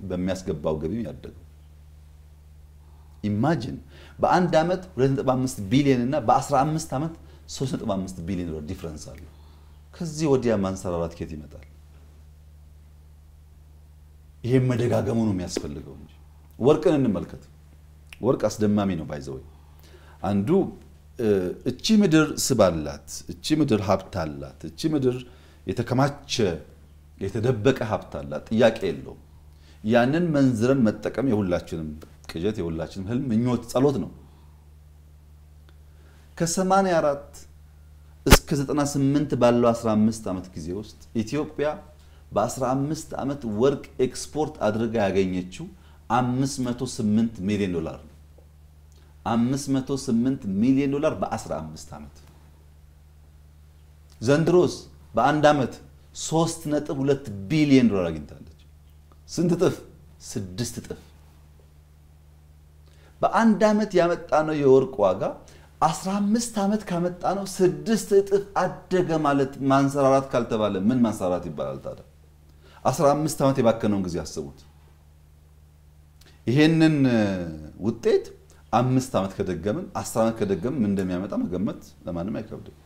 በሚያስገባው ገቢ ያደገው። ኢማጂን በአንድ ዓመት 2.5 ቢሊዮን እና በ15 ዓመት 3.5 ቢሊዮን ዶላር ዲፈረንስ አለ። ከዚህ ወዲያ ማንሰራራት ከየት ይመጣል? ይሄ መደጋገሙ ነው የሚያስፈልገው እንጂ። ወርቅን እንመልከት። ወርቅ አስደማሚ ነው ባይዘው። አንዱ እቺ ምድር ስባላት፣ እቺ ምድር ሀብት አላት፣ እቺ ምድር የተከማቸ የተደበቀ ሀብት አላት፣ ጥያቄ የለውም። ያንን መንዝረን መጠቀም የሁላችንም ቅጀት፣ የሁላችንም ህልም፣ ምኞት፣ ጸሎት ነው። ከ84 እስከ 98 ባለው 15 ዓመት ጊዜ ውስጥ ኢትዮጵያ በ15 ዓመት ወርቅ ኤክስፖርት አድርጋ ያገኘችው 508 ሚሊዮን ዶላር ነው። 508 ሚሊዮን ዶላር በ15 ዓመት። ዘንድሮስ በአንድ ዓመት 3.2 ቢሊዮን ዶላር አግኝታለች። ስንት እጥፍ? 6 እጥፍ። በአንድ ዓመት ያመጣነው የወርቅ ዋጋ 15 ዓመት ካመጣነው 6 እጥፍ አደገ ማለት ማንሰራራት ካልተባለ ምን ማንሰራራት ይባላል ታዲያ? 15 ዓመት የባከነውን ጊዜ አስቡት። ይሄንን ውጤት 5 ዓመት ከደገምን 10 ዓመት ከደገምን ምን እንደሚያመጣ መገመት ለማንም አይከብድም።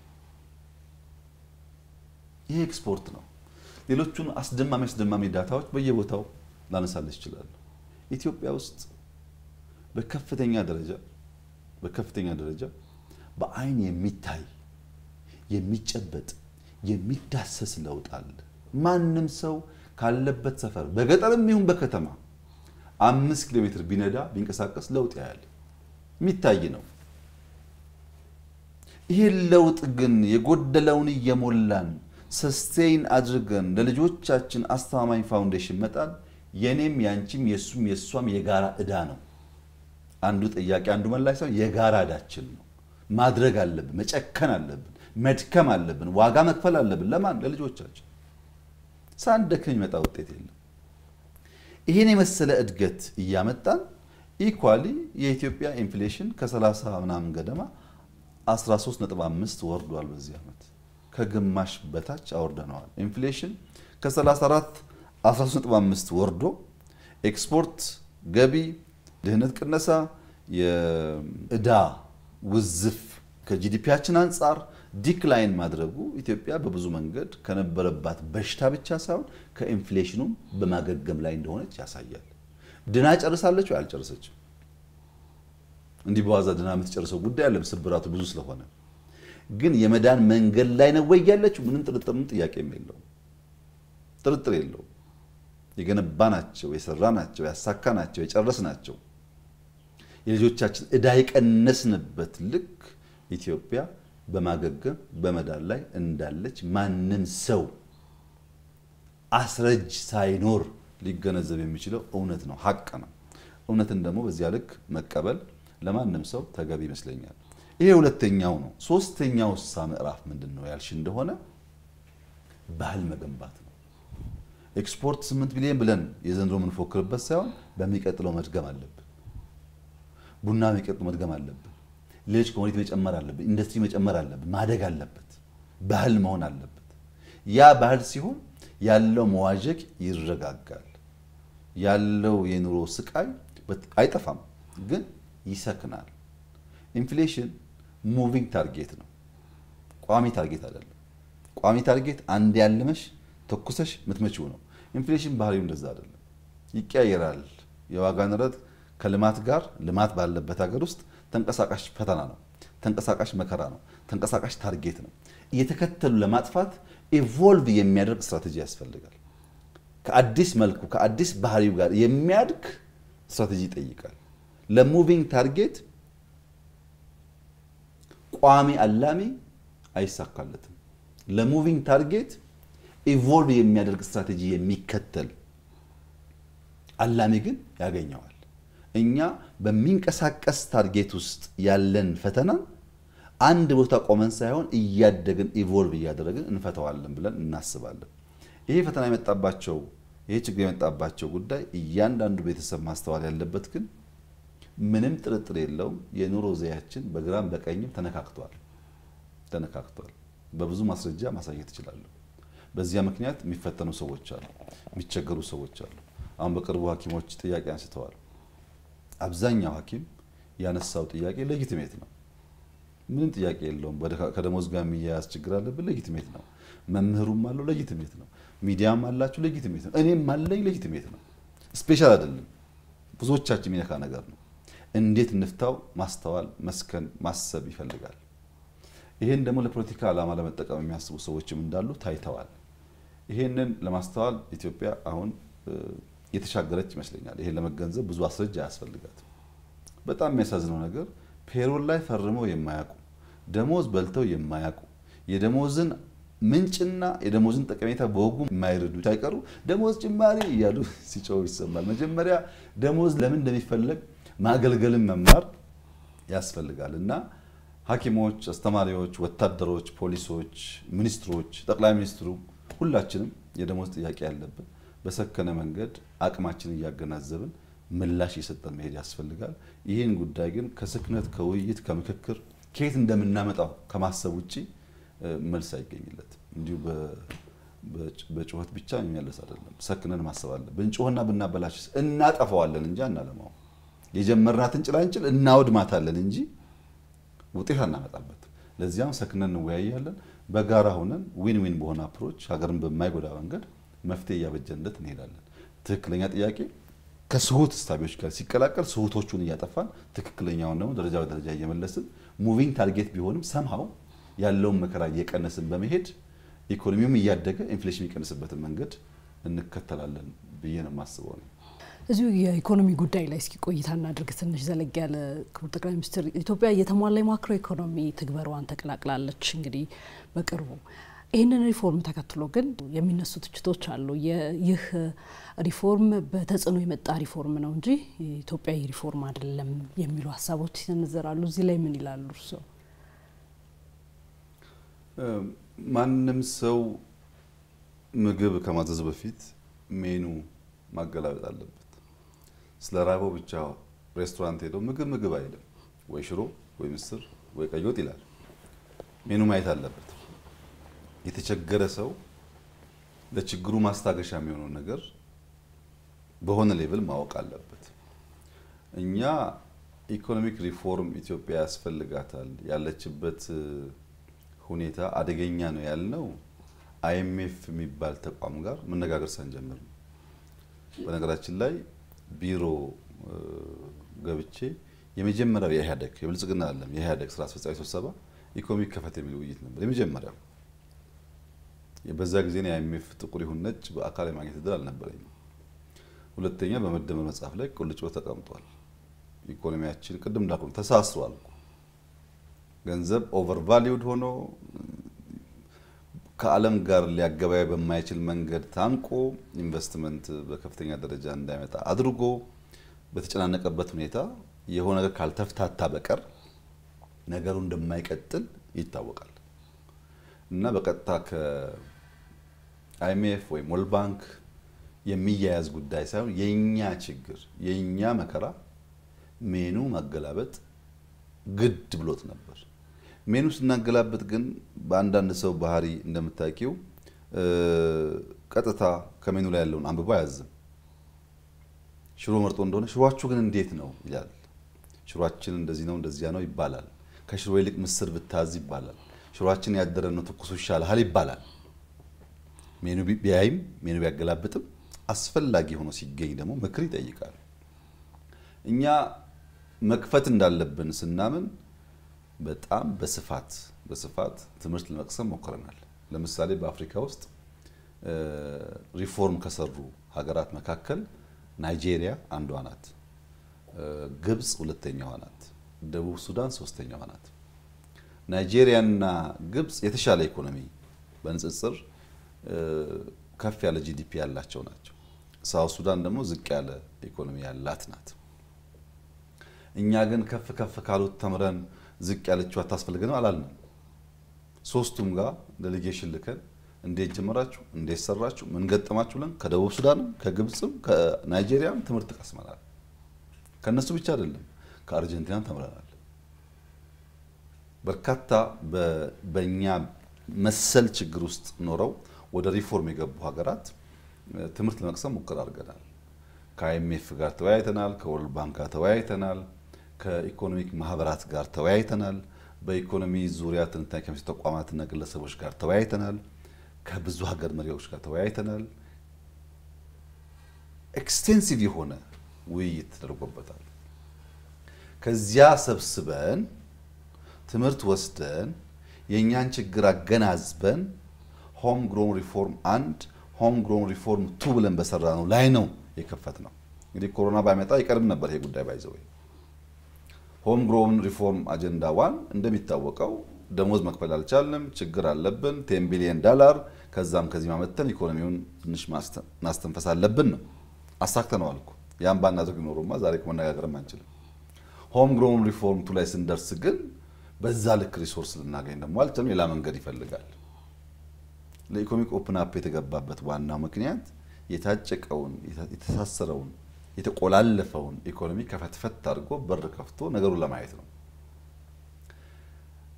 ይሄ ኤክስፖርት ነው። ሌሎቹን አስደማሚ ዳታዎች በየቦታው ላነሳልሽ ይችላል። ኢትዮጵያ ውስጥ በከፍተኛ ደረጃ በአይን የሚታይ የሚጨበጥ የሚዳሰስ ለውጥ አለ። ማንም ሰው ካለበት ሰፈር በገጠርም ይሁን በከተማ 5 ኪሎ ሜትር ቢነዳ ቢንቀሳቀስ ለውጥ ያያል። የሚታይ ነው። ይሄ ለውጥ ግን የጎደለውን እየሞላን ሰስቴን አድርገን ለልጆቻችን አስተማማኝ ፋውንዴሽን መጣል የኔም ያንቺም የሷም የጋራ እዳ ነው አንዱ ጥያቄ አንዱ መላሽ ሳይሆን የጋራ እዳችን ነው ማድረግ አለብን መጨከን አለብን መድከም አለብን ዋጋ መክፈል አለብን ለማን ለልጆቻችን ሳንደክም ይመጣ ውጤት የለም ይሄን የመሰለ እድገት እያመጣን ኢኳሊ የኢትዮጵያ ኢንፍሌሽን ከ30 ምናምን ገደማ 13.5 ወርዷል በዚህ አመት ከግማሽ በታች አወርደናል ኢንፍሌሽን ከ34 13.5 ወርዶ ኤክስፖርት ገቢ ድህነት ቅነሳ የእዳ ውዝፍ ከጂዲፒያችን አንፃር ዲክላይን ማድረጉ ኢትዮጵያ በብዙ መንገድ ከነበረባት በሽታ ብቻ ሳይሆን ከኢንፍሌሽኑ በማገገም ላይ እንደሆነች ያሳያል ድና ጨርሳለች ወይ አልጨረሰችም እንዲህ በዋዛ ድና የምትጨርሰው ጉዳይ አለ ስብራቱ ብዙ ስለሆነ ግን የመዳን መንገድ ላይ ነው ወይ ያለችው ምንም ጥያቄ የለውም ጥርጥር የለውም የገነባናቸው የሰራናቸው ያሳካናቸው የጨረስናቸው የልጆቻችን እዳ የቀነስንበት ልክ ኢትዮጵያ በማገገም በመዳን ላይ እንዳለች ማንም ሰው አስረጅ ሳይኖር ሊገነዘብ የሚችለው እውነት ነው ሐቅ ነው እውነትን ደግሞ በዚያ ልክ መቀበል ለማንም ሰው ተገቢ ይመስለኛል ይሄ ሁለተኛው ነው ሶስተኛው ምዕራፍ ምንድነው ያልሽ እንደሆነ ባህል መገንባት ነው ኤክስፖርት 8 ቢሊዮን ብለን የዘንድሮ ምን ፎክርበት ሳይሆን በሚቀጥለው መድገም አለብን ቡና የሚቀጥለው መድገም አለብን ሌሎች ኮሚኒቲ መጨመር አለብን ኢንዱስትሪ መጨመር አለብን ማደግ አለበት ባህል መሆን አለበት ያ ባህል ሲሆን ያለው መዋዠቅ ይረጋጋል ያለው የኑሮ ስቃይ አይጠፋም ግን ይሰክናል ኢንፍሌሽን ሙቪንግ ታርጌት ነው ቋሚ ታርጌት አይደለም ቋሚ ታርጌት አንድ ያለመሽ ተኩሰሽ ምትመጪው ነው ኢንፍሌሽን ባህሪው እንደዛ አይደለም ይቀያየራል የዋጋ ንረት ከልማት ጋር ልማት ባለበት ሀገር ውስጥ ተንቀሳቃሽ ፈተና ነው ተንቀሳቃሽ መከራ ነው ተንቀሳቃሽ ታርጌት ነው እየተከተሉ ለማጥፋት ኢቮልቭ የሚያደርግ ስትራቴጂ ያስፈልጋል ከአዲስ መልኩ ከአዲስ ባህሪው ጋር የሚያድግ ስትራቴጂ ይጠይቃል ለሙቪንግ ታርጌት ቋሚ አላሚ አይሳካለትም ለሙቪንግ ታርጌት ኢቮልቭ የሚያደርግ ስትራቴጂ የሚከተል አላሚ ግን ያገኘዋል እኛ በሚንቀሳቀስ ታርጌት ውስጥ ያለን ፈተና አንድ ቦታ ቆመን ሳይሆን እያደግን ኢቮልቭ እያደረግን እንፈታዋለን ብለን እናስባለን ይሄ ፈተና የመጣባቸው ይሄ ችግር የመጣባቸው ጉዳይ እያንዳንዱ ቤተሰብ ማስተዋል ያለበት ግን ምንም ጥርጥር የለውም የኑሮ ዘያችን በግራም በቀኝም ተነካክቷል በብዙ ማስረጃ ማሳየት ይችላል በዚያ ምክንያት የሚፈተኑ ሰዎች አሉ የሚቸገሩ ሰዎች አሉ አሁን በቅርቡ ሐኪሞች ጥያቄ አንስተዋል አብዛኛው ሐኪም ያነሳው ጥያቄ ሌጂቲሜት ነው ምንም ጥያቄ የለውም ከደሞዝ ጋር የሚያያዝ ችግር አለበት ሌጂቲሜት ነው መምህሩም አለው ሌጂቲሜት ነው ሚዲያም አላችሁ ሌጂቲሜት ነው እኔም ማለኝ ሌጂቲሜት ነው ስፔሻል አይደለም ብዙዎቻችን የሚነካ ነገር ነው እንዴት እንፍታው ማስተዋል መስከን ማሰብ ይፈልጋል ይሄን ደግሞ ለፖለቲካ ዓላማ ለመጠቀም የሚያስቡ ሰዎችም እንዳሉ ታይተዋል ይሄንን ለማስተዋል ኢትዮጵያ አሁን የተሻገረች ይመስለኛል ይሄ ለመገንዘብ ብዙ አስረጃ ያስፈልጋል በጣም የሚያሳዝነው ነገር ፔሮል ላይ ፈርመው የማያውቁ ደሞዝ በልተው የማያውቁ የደሞዝን ምንጭና የደሞዝን ጠቀሜታ በወጉ የማይረዱ ሳይቀሩ ደሞዝ ጭማሪ እያሉ ሲጮሁ ይሰማል መጀመሪያ ደሞዝ ለምን እንደሚፈልግ ማገልገልን መማር ያስፈልጋልና ሐኪሞች አስተማሪዎች ወታደሮች ፖሊሶች ሚኒስትሮች ጠቅላይ ሚኒስትሩ ሁላችንም የደሞዝ ጥያቄ ያለብን በሰከነ መንገድ አቅማችንን ያገናዘብን ምላሽ እየሰጠን መሄድ ያስፈልጋል ይሄን ጉዳይ ግን ከስክነት ከውይይት ከምክክር ከየት እንደምናመጣው ከማሰብ ውጪ መልስ አይገኝለት እንዲሁ በጩኸት ብቻ የሚመለስ አይደለም ሰክነን ማሰብ አለ ብንጮህና ብናበላሽስ እናጠፋዋለን እንጂ አናለማው የጀመርናትን ጭላንጭል እናውድማታለን እንጂ ውጤት አናመጣበት ለዚያም ሰክነን እንወያያለን በጋራ ሆነን ዊን ዊን በሆነ አፕሮች ሀገርን በማይጎዳ መንገድ መፍትሄ ያበጀንለት እንሄዳለን ትክክለኛ ጥያቄ ከስሁት ስታቢዎች ጋር ሲቀላቀል ስሁቶቹን ያጠፋን ትክክለኛውን ነው ደረጃ በደረጃ እየመለስን ሙቪንግ ታርጌት ቢሆንም ሰምሃው ያለው መከራ እየቀነስን በመሄድ ኢኮኖሚውም እያደገ ኢንፍሌሽን ይቀንስበትን መንገድ እንከተላለን ብዬ ነው ማስበው ነው እዚሁ የኢኮኖሚ ጉዳይ ላይ እስኪ ቆይታ እናድርግ ትንሽ ዘለግ ያለ ክቡር ጠቅላይ ሚኒስትር ኢትዮጵያ የተሟላ ማክሮ ኢኮኖሚ ትግበሯን ተቀላቅላለች እንግዲህ በቅርቡ ይህንን ሪፎርም ተከትሎ ግን የሚነሱ ትችቶች አሉ። ይህ ሪፎርም በተጽዕኖ የመጣ ሪፎርም ነው እንጂ ኢትዮጵያዊ ሪፎርም አይደለም የሚሉ ሀሳቦች ይሰነዘራሉ። እዚህ ላይ ምን ይላሉ እርስዎ? ማንም ሰው ምግብ ከማዘዝ በፊት ሜኑ ማገላበጥ አለበት። ስለ ራበው ብቻ ሬስቶራንት ሄዶ ምግብ አይልም። ወይ ሽሮ ወይ ምስር ወይ ቀይ ወጥ ይላል። ሜኑ ማየት አለበት። የተቸገረ ሰው ለችግሩ ማስታገሻ የሚሆነው ነገር በሆነ ሌቭል ማወቅ አለበት። እኛ ኢኮኖሚክ ሪፎርም ኢትዮጵያ ያስፈልጋታል ያለችበት ሁኔታ አደገኛ ነው ያልነው አይኤምኤፍ የሚባል ተቋም ጋር መነጋገር ሳንጀምር ነው። በነገራችን ላይ ቢሮ ገብቼ የመጀመሪያው የኢህአዴግ የብልጽግና አይደለም የኢህአዴግ ስራ አስፈጻሚ ስብሰባ ኢኮኖሚክ ከፈት የሚል ውይይት ነበር የመጀመሪያው። በዛ ጊዜ ነው አይኤምኤፍ ጥቁር ይሁን ነጭ በአካል ማግኘት እድል አልነበረኝም። ሁለተኛ በመደመር መጽሐፍ ላይ ቁልጭ ብሎ ተቀምጧል። ኢኮኖሚያችን ቅድም እንዳልኩ ተሳስሯል። ገንዘብ ኦቨር ቫልዩድ ሆኖ ከዓለም ጋር ሊያገበያይ በማይችል መንገድ ታንቆ ኢንቨስትመንት በከፍተኛ ደረጃ እንዳይመጣ አድርጎ በተጨናነቀበት ሁኔታ የሆነ ነገር ካልተፍታታ በቀር ነገሩ እንደማይቀጥል ይታወቃል። እና በቀጥታ ከአይኤምኤፍ ወይ ወርልድ ባንክ የሚያያዝ ጉዳይ ሳይሆን የኛ ችግር የኛ መከራ ሜኑ ማገላበጥ ግድ ብሎት ነበር። ሜኑ ስናገላበጥ ግን በአንዳንድ ሰው ባህሪ እንደምታውቂው ቀጥታ ከሜኑ ላይ ያለውን አንብቦ አያዝም። ሽሮ መርጦ እንደሆነ ሽሮአችሁ ግን እንዴት ነው ይላል። ሽሮአችን እንደዚህ ነው እንደዚያ ነው ይባላል። ከሽሮ ይልቅ ምስር ብታዝ ይባላል። ሽሮአችን ያደረ ነው ትኩሱ ይሻላል ይባላል። ሜኑ ቢያይም ሜኑ ቢያገላብጥም አስፈላጊ ሆኖ ሲገኝ ደግሞ ምክር ይጠይቃል። እኛ መክፈት እንዳለብን ስናምን በጣም በስፋት ትምህርት ለመቅሰም ሞክረናል። ለምሳሌ በአፍሪካ ውስጥ ሪፎርም ከሰሩ ሀገራት መካከል ናይጄሪያ አንዷ ናት፣ ግብጽ ሁለተኛዋ ናት፣ ደቡብ ሱዳን ሶስተኛዋ ናት። ናይጄሪያና ግብጽ የተሻለ ኢኮኖሚ በንጽጽር ከፍ ያለ ጂዲፒ ያላቸው ናቸው። ሳውዝ ሱዳን ደግሞ ዝቅ ያለ ኢኮኖሚ ያላት ናት። እኛ ግን ከፍ ካሉት ተምረን ዝቅ ያለችው አታስፈልገንም አላልንም። ሶስቱም ጋር ዴሌጌሽን ልከን እንዴት ጀመራችሁ እንዴት ሰራችሁ ምን ገጠማችሁ ብለን ከደቡብ ሱዳንም ከግብጽም ከናይጄሪያም ትምህርት ቀስመናል። ከነሱ ብቻ አይደለም ከአርጀንቲናም ተምረናል። በርካታ በእኛ መሰል ችግር ውስጥ ኖረው ወደ ሪፎርም የገቡ ሀገራት ትምህርት ለመቅሰም ሙከራ አድርገናል። ከአይኤምኤፍ ጋር ተወያይተናል፣ ከወርልድ ባንክ ጋር ተወያይተናል፣ ከኢኮኖሚክ ማህበራት ጋር ተወያይተናል፣ በኢኮኖሚ ዙሪያ ትንታኔ ከሚሰጡ ተቋማትና ግለሰቦች ጋር ተወያይተናል፣ ከብዙ ሀገር መሪዎች ጋር ተወያይተናል። ኤክስቴንሲቭ የሆነ ውይይት ተደርጎበታል። ከዚያ ሰብስበን ትምህርት ወስደን የኛን ችግር አገናዝበን ሆም ግሮን ሪፎርም አንድ ሆም ግሮን ሪፎርም 2 ብለን በሰራነው ላይ ነው የከፈትነው። እንግዲህ ኮሮና ባይመጣ ይቀርብ ነበር ይሄ ጉዳይ ባይዘው። ሆም ግሮን ሪፎርም አጀንዳ 1 እንደሚታወቀው ደሞዝ መክፈል አልቻልንም፣ ችግር አለብን፣ $10 ቢሊዮን ከዛም ከዚህ ማመተን ኢኮኖሚውን ትንሽ ማስተንፈስ አለብን ነው። አሳክተነዋል እኮ። ያን ባናደርግ ኖሮማ ዛሬ መነጋገርም አንችልም። ሆም ግሮን ሪፎርም 2 ላይ ስንደርስ ግን በዛ ልክ ሪሶርስ ልናገኝ ደግሞ አልቻልንም። ሌላ መንገድ ይፈልጋል። ለኢኮኖሚክ ኦፕን አፕ የተገባበት ዋናው ምክንያት የታጨቀውን የተሳሰረውን የተቆላለፈውን ኢኮኖሚ ከፈትፈት አድርጎ በር ከፍቶ ነገሩን ለማየት ነው።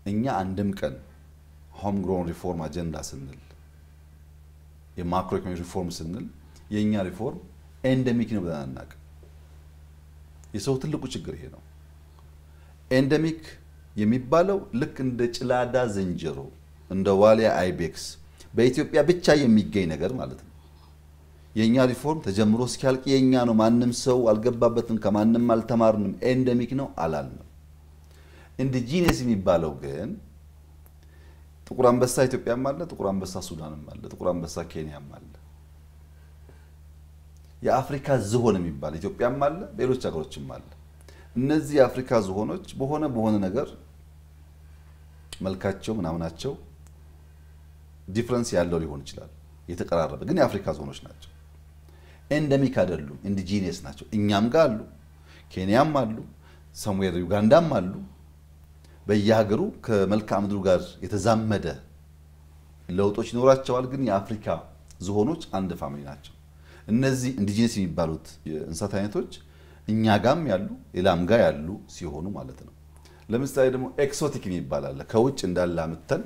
እኛ አንድም ቀን ሆም ግሮን ሪፎርም አጀንዳ ስንል የማክሮ ኢኮኖሚ ሪፎርም ስንል የኛ ሪፎርም ኤንደሚክ ነው ብለን አናውቅም። የሰው ትልቁ ችግር ይሄ ነው። ኤንደሚክ የሚባለው ልክ እንደ ጭላዳ ዝንጀሮ እንደ ዋሊያ አይቤክስ በኢትዮጵያ ብቻ የሚገኝ ነገር ማለት ነው። የኛ ሪፎርም ተጀምሮ እስኪያልቅ የኛ ነው፣ ማንም ሰው አልገባበትም፣ ከማንም አልተማርንም፣ ኤንደሚክ ነው አላልንም። ኢንዲጂነስ የሚባለው ግን ጥቁር አንበሳ ኢትዮጵያም አለ፣ ጥቁር አንበሳ ሱዳንም አለ፣ ጥቁር አንበሳ ኬንያም አለ። የአፍሪካ ዝሆን የሚባል ኢትዮጵያም አለ፣ ሌሎች ሀገሮችም አለ። እነዚህ የአፍሪካ ዝሆኖች በሆነ ነገር መልካቸው ምናምናቸው ዲፍረንስ ያለው ሊሆን ይችላል የተቀራረበ ግን የአፍሪካ ዞኖች ናቸው ኤንደሚክ አይደሉም ኢንዲጂኒየስ ናቸው እኛም ጋር አሉ ኬንያም አሉ ሰምዌር ዩጋንዳም አሉ በየሀገሩ ከመልክዓ ምድሩ ጋር የተዛመደ ለውጦች ይኖራቸዋል ግን የአፍሪካ ዝሆኖች አንድ ፋሚሊ ናቸው እነዚህ ኢንዲጂነስ የሚባሉት የእንስሳት አይነቶች እኛ ጋም ያሉ ሌላም ጋር ያሉ ሲሆኑ ማለት ነው ለምሳሌ ደግሞ ኤክሶቲክ የሚባል አለ ከውጭ እንዳለ አምጥተን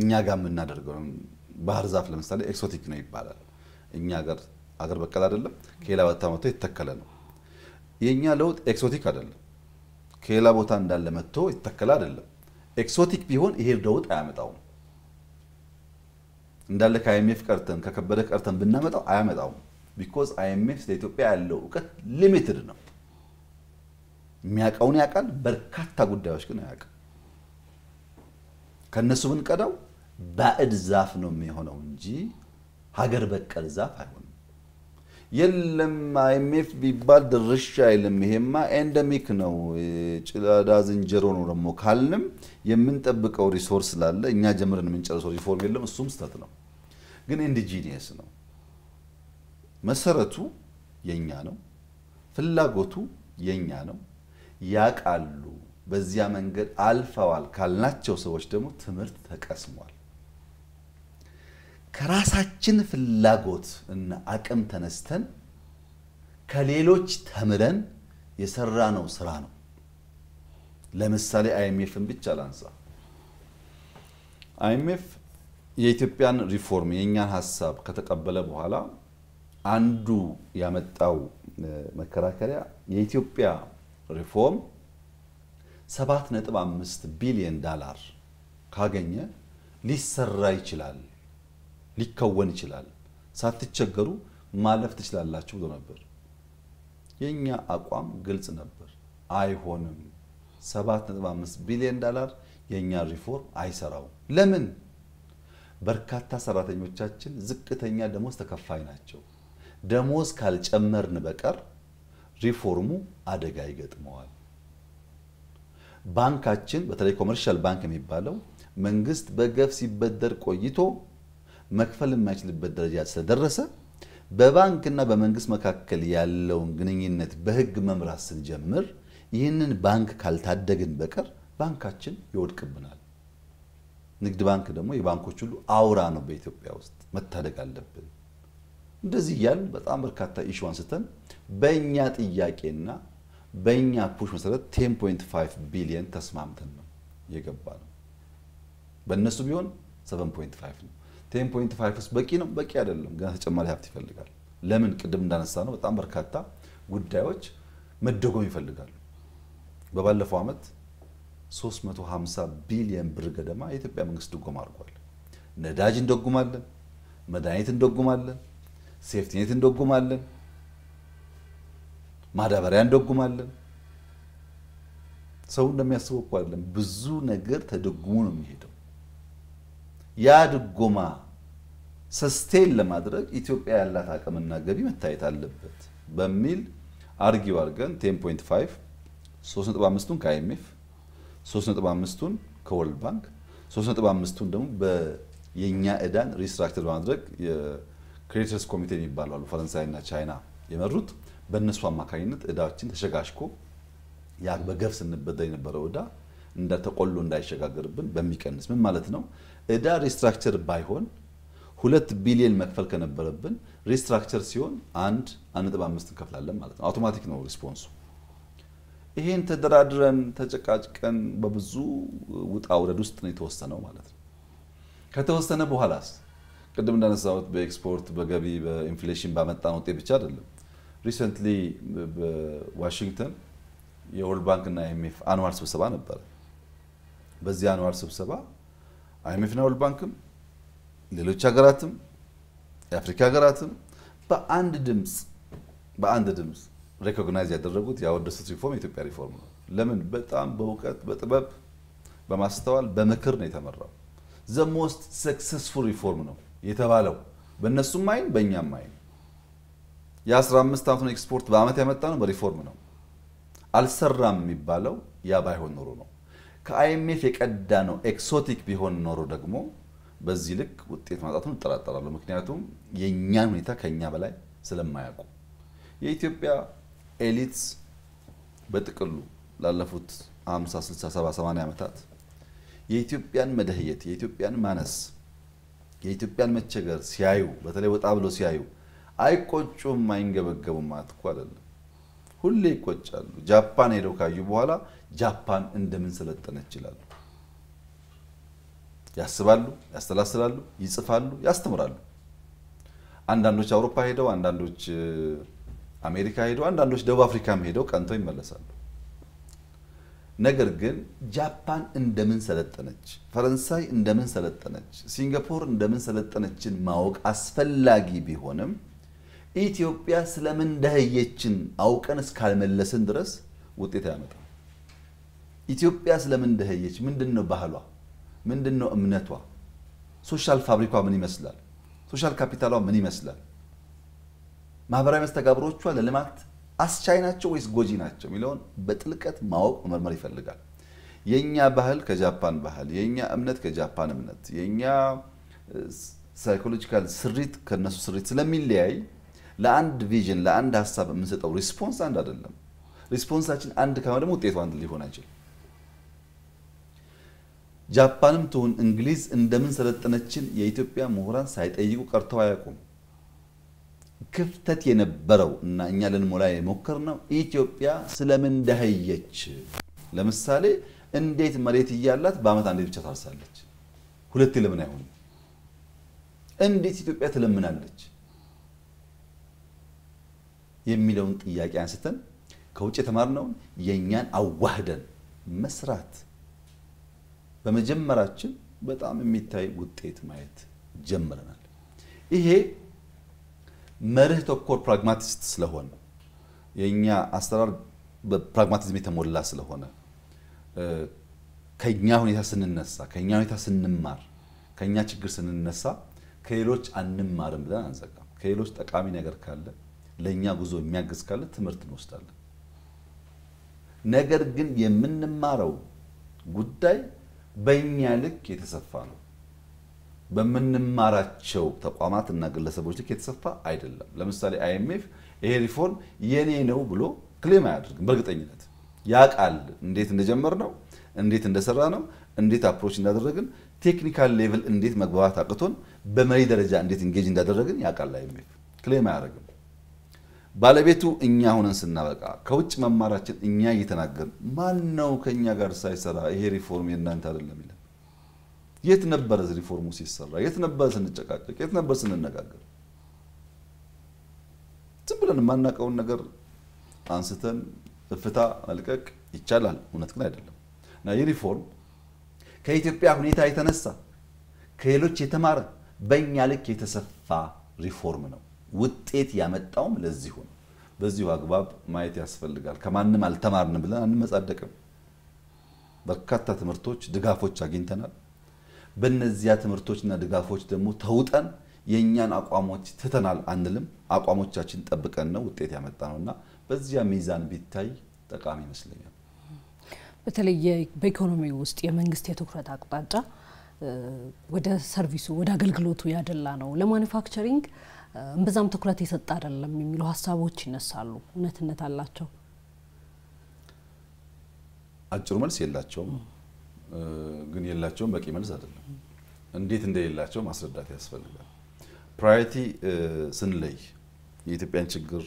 እኛ ጋር የምናደርገው ባህር ዛፍ ለምሳሌ ኤክሶቲክ ነው ይባላል እኛ አገር በቀል አይደለም ከሌላ ቦታ መጥቶ የተተከለ ነው የኛ ለውጥ ኤክሶቲክ አይደለም ከሌላ ቦታ እንዳለ መጥቶ የተተከለ አይደለም ኤክሶቲክ ቢሆን ይሄ ለውጥ አያመጣውም እንዳለ ከአይኤምኤፍ ቀርተን ከከበደ ቀርተን ብናመጣው አያመጣውም because IMF ለኢትዮጵያ ያለው እውቀት ሊሚትድ ነው የሚያውቀውን ያውቃል በርካታ ጉዳዮች ግን አያውቅም ከነሱ ብንቀዳው ባዕድ ዛፍ ነው የሚሆነው እንጂ ሀገር በቀል ዛፍ አይሆንም የለም IMF ቢባል ድርሽ አይልም ይሄማ ኤንደሚክ ነው ጭላዳ ዝንጀሮ ነው ደግሞ ካልንም የምንጠብቀው ሪሶርስ ስላለ እኛ ጀምረን የምንጨርሰው ሪፎርም የለም እሱም ስተት ነው ግን ኢንዲጂኒየስ ነው መሰረቱ የኛ ነው ፍላጎቱ የኛ ነው ያቃሉ በዚያ መንገድ አልፈዋል ካልናቸው ሰዎች ደግሞ ትምህርት ተቀስሟል ከራሳችን ፍላጎት እና አቅም ተነስተን ከሌሎች ተምረን የሰራነው ስራ ነው ለምሳሌ IMFን ብቻ ላንሳ IMF የኢትዮጵያን ሪፎርም የኛን ሐሳብ ከተቀበለ በኋላ አንዱ ያመጣው መከራከሪያ የኢትዮጵያ ሪፎርም 7.5 ቢሊዮን ዶላር ካገኘ ሊሰራ ይችላል ሊከወን ይችላል ሳትቸገሩ ማለፍ ትችላላችሁ ብሎ ነበር የኛ አቋም ግልጽ ነበር አይሆንም 7.5 ቢሊዮን ዶላር የኛ ሪፎርም አይሰራው ለምን በርካታ ሰራተኞቻችን ዝቅተኛ ደሞዝ ተከፋይ ናቸው ደሞዝ ካልጨመርን በቀር ሪፎርሙ አደጋ ይገጥመዋል ባንካችን በተለይ ኮመርሻል ባንክ የሚባለው መንግስት በገፍ ሲበደር ቆይቶ መክፈል የማይችልበት ደረጃ ስለደረሰ በባንክና በመንግስት መካከል ያለውን ግንኙነት በህግ መምራት ስንጀምር ይህንን ባንክ ካልታደግን በቀር ባንካችን ይወድቅብናል ንግድ ባንክ ደግሞ የባንኮች ሁሉ አውራ ነው በኢትዮጵያ ውስጥ መታደግ አለብን እንደዚህ ያሉ በጣም በርካታ ኢሹ አንስተን በእኛ ጥያቄና በእኛ ፑሽ መሰረት 10.5 ቢሊዮን ተስማምተን ነው የገባነው በእነሱ ቢሆን 7.5 ነው 10.5 በቂ ነው በቂ አይደለም ገና ተጨማሪ ሀብት ይፈልጋል ለምን ቅድም እንዳነሳ ነው በጣም በርካታ ጉዳዮች መደጎም ይፈልጋሉ በባለፈው አመት 350 ቢሊዮን ብር ገደማ የኢትዮጵያ መንግስት ድጎማ አድርጓል ነዳጅ እንደጉማለን መድኃኒት እንደጉማለን ሴፍቲ ኔት እንደጉማለን ማዳበሪያ እንደጉማለን ሰው እንደሚያስበው እኮ አይደለም ብዙ ነገር ተደጉሞ ነው የሚሄደው ያ ድጎማ ሰስቴን ለማድረግ ኢትዮጵያ ያላት አቅምና ገቢ መታየት አለበት በሚል አርጊው አርገን 10.5 3.5ቱን ከአይኤምኤፍ 3.5ቱን ከወርልድ ባንክ 3.5ቱን ደግሞ በየኛ እዳን ሪስትራክቸር በማድረግ የክሬዲተርስ ኮሚቴ የሚባለው ፈረንሳይና ቻይና የመሩት በእነሱ አማካኝነት እዳችን ተሸጋሽኮ ያ በገፍ ስንበደር የነበረው እዳ እንደተቆሎ እንዳይሸጋገርብን በሚቀንስ ምን ማለት ነው እዳ ሪስትራክቸር ባይሆን 2 ቢሊዮን መክፈል ከነበረብን ሪስትራክቸር ሲሆን 1.5 እንከፍላለን ማለት ነው አውቶማቲክ ነው ሪስፖንሱ ይሄን ተደራድረን ተጨቃጭቀን በብዙ ውጣ ውረድ ውስጥ ነው የተወሰነው ማለት ነው ከተወሰነ በኋላስ ቅድም እንዳነሳሁት በኤክስፖርት በገቢ በኢንፍሌሽን ባመጣነው ውጤት ብቻ አይደለም ሪሰንትሊ በዋሽንግተን የወርልድ ባንክ እና IMF አኑዋል ስብሰባ ነበር በዚህ አኑዋል ስብሰባ IMF እና ወርልድ ባንክም ሌሎች ሀገራትም የአፍሪካ ሀገራትም በአንድ ድምጽ ሪኮግናይዝ ያደረጉት ያወደሱት ሪፎርም የኢትዮጵያ ሪፎርም ነው ለምን በጣም በእውቀት በጥበብ በማስተዋል በምክር ነው የተመራው the most successful reform ነው የተባለው በእነሱም አይን በእኛም አይን የ15 አመቱን ኤክስፖርት በአመት ያመጣ ነው በሪፎርም ነው አልሰራም የሚባለው ያ ባይሆን ኖሮ ነው ከአይኤምኤፍ የቀዳ ነው ኤክሶቲክ ቢሆን ኖሮ ደግሞ በዚህ ልክ ውጤት ማጣቱን እጠራጠራለሁ። ምክንያቱም የኛን ሁኔታ ከኛ በላይ ስለማያውቁ የኢትዮጵያ ኤሊትስ በጥቅሉ ላለፉት 50 60 70 80 ዓመታት የኢትዮጵያን መደህየት የኢትዮጵያን ማነስ የኢትዮጵያን መቸገር ሲያዩ በተለይ ወጣ ብሎ ሲያዩ አይቆጩም አይንገበገቡም ማለት እኮ አይደለም። ሁሌ ይቆጫሉ። ጃፓን ሄደው ካዩ በኋላ ጃፓን እንደምን ሰለጠነች ይላሉ። ያስባሉ፣ ያስተላስላሉ፣ ይጽፋሉ፣ ያስተምራሉ። አንዳንዶች አውሮፓ ሄደው አንዳንዶች አሜሪካ ሄደው አንዳንዶች ደቡብ አፍሪካም ሄደው ቀንተው ይመለሳሉ። ነገር ግን ጃፓን እንደምን ሰለጠነች፣ ፈረንሳይ እንደምን ሰለጠነች፣ ሲንጋፖር እንደምን ሰለጠነችን ማወቅ አስፈላጊ ቢሆንም ኢትዮጵያ ስለምን ደህየችን አውቀን እስካልመለስን ድረስ ውጤት ያመጣል። ኢትዮጵያ ስለምን ደህየች፣ ምንድነው ባህሏ፣ ምንድነው እምነቷ፣ ሶሻል ፋብሪኳ ምን ይመስላል፣ ሶሻል ካፒታሏ ምን ይመስላል፣ ማህበራዊ መስተጋብሮቿ ለልማት አስቻይ ናቸው ወይስ ጎጂ ናቸው የሚለውን በጥልቀት ማወቅ መመርመር ይፈልጋል። የኛ ባህል ከጃፓን ባህል፣ የኛ እምነት ከጃፓን እምነት፣ የኛ ሳይኮሎጂካል ስሪት ከነሱ ስሪት ስለሚለያይ ለአንድ ቪዥን ለአንድ ሐሳብ የምንሰጠው ሪስፖንስ አንድ አይደለም። ሪስፖንሳችን አንድ ከሆነ ደግሞ ውጤቱ አንድ ሊሆን አይችልም። ጃፓንም ትሁን እንግሊዝ እንደምን ሰለጠነችን የኢትዮጵያ ምሁራን ሳይጠይቁ ቀርተው አያውቁም። ክፍተት የነበረው እና እኛ ልንሞላ የሞከርነው ኢትዮጵያ ስለምን ደህየች። ለምሳሌ እንዴት መሬት እያላት በአመት አንዴ ብቻ ታርሳለች? ሁለቴ ለምን አይሆንም? እንዴት ኢትዮጵያ ትለምናለች? የሚለውን ጥያቄ አንስተን ከውጭ የተማርነውን የኛን አዋህደን መስራት በመጀመራችን በጣም የሚታይ ውጤት ማየት ጀምረናል። ይሄ መርህ ተኮር ፕራግማቲስት ስለሆነ የኛ አስተራር በፕራግማቲዝም የተሞላ ስለሆነ ከኛ ሁኔታ ስንነሳ ከኛ ሁኔታ ስንማር ከኛ ችግር ስንነሳ ከሌሎች አንማርም ብለን አንዘጋም። ከሌሎች ጠቃሚ ነገር ካለ ለኛ ጉዞ የሚያግዝ ካለ ትምህርት እንወስዳለን። ነገር ግን የምንማረው ጉዳይ በእኛ ልክ የተሰፋ ነው። በምንማራቸው ተቋማትና ግለሰቦች ልክ የተሰፋ አይደለም። ለምሳሌ አይኤምኤፍ ይሄ ሪፎርም የኔ ነው ብሎ ክሌም አያደርግም። በእርግጠኝነት ያቃል እንዴት እንደጀመርነው፣ እንዴት እንደሰራነው፣ እንዴት አፕሮች እንዳደረግን፣ ቴክኒካል ሌቭል እንዴት መግባባት አቅቶን በመሪ ደረጃ እንዴት ኢንጌጅ እንዳደረግን ያቃል። አይኤምኤፍ ክሌም አያደርግም። ባለቤቱ እኛ ሆነን ስናበቃ ከውጭ መማራችን እኛ እየተናገርን ማን ነው ከኛ ጋር ሳይሰራ ይሄ ሪፎርም የእናንተ አይደለም ይላል? የት ነበር እዚህ ሪፎርሙ ሲሰራ? የት ነበር ስንጨቃጨቅ? የት ነበር ስንነጋገር? ዝም ብለን የማናውቀውን ነገር አንስተን እፍታ መልቀቅ ይቻላል፣ እውነት ግን አይደለም። እና ይህ ሪፎርም ከኢትዮጵያ ሁኔታ የተነሳ ከሌሎች የተማረ በእኛ ልክ የተሰፋ ሪፎርም ነው። ውጤት ያመጣውም ለዚሁ ነው። በዚሁ አግባብ ማየት ያስፈልጋል። ከማንም አልተማርንም ብለን አንመጻደቅም። በርካታ ትምህርቶች ድጋፎች አግኝተናል። በእነዚያ ትምህርቶችና ድጋፎች ደግሞ ተውጠን የኛን አቋሞች ትተናል አንልም። አቋሞቻችን ጠብቀን ነው ውጤት ያመጣነውና በዚያ ሚዛን ቢታይ ጠቃሚ ይመስለኛል። በተለይ በኢኮኖሚ ውስጥ የመንግስት የትኩረት አቅጣጫ ወደ ሰርቪሱ ወደ አገልግሎቱ ያደላ ነው። ለማኑፋክቸሪንግ እምብዛም ትኩረት የሰጠ አይደለም የሚሉ ሐሳቦች ይነሳሉ። እውነትነት አላቸው? አጭሩ መልስ የላቸውም። ግን የላቸውም በቂ መልስ አይደለም። እንዴት እንደሌላቸው ማስረዳት ያስፈልጋል። ፕራዮሪቲ ስንለይ የኢትዮጵያን ችግር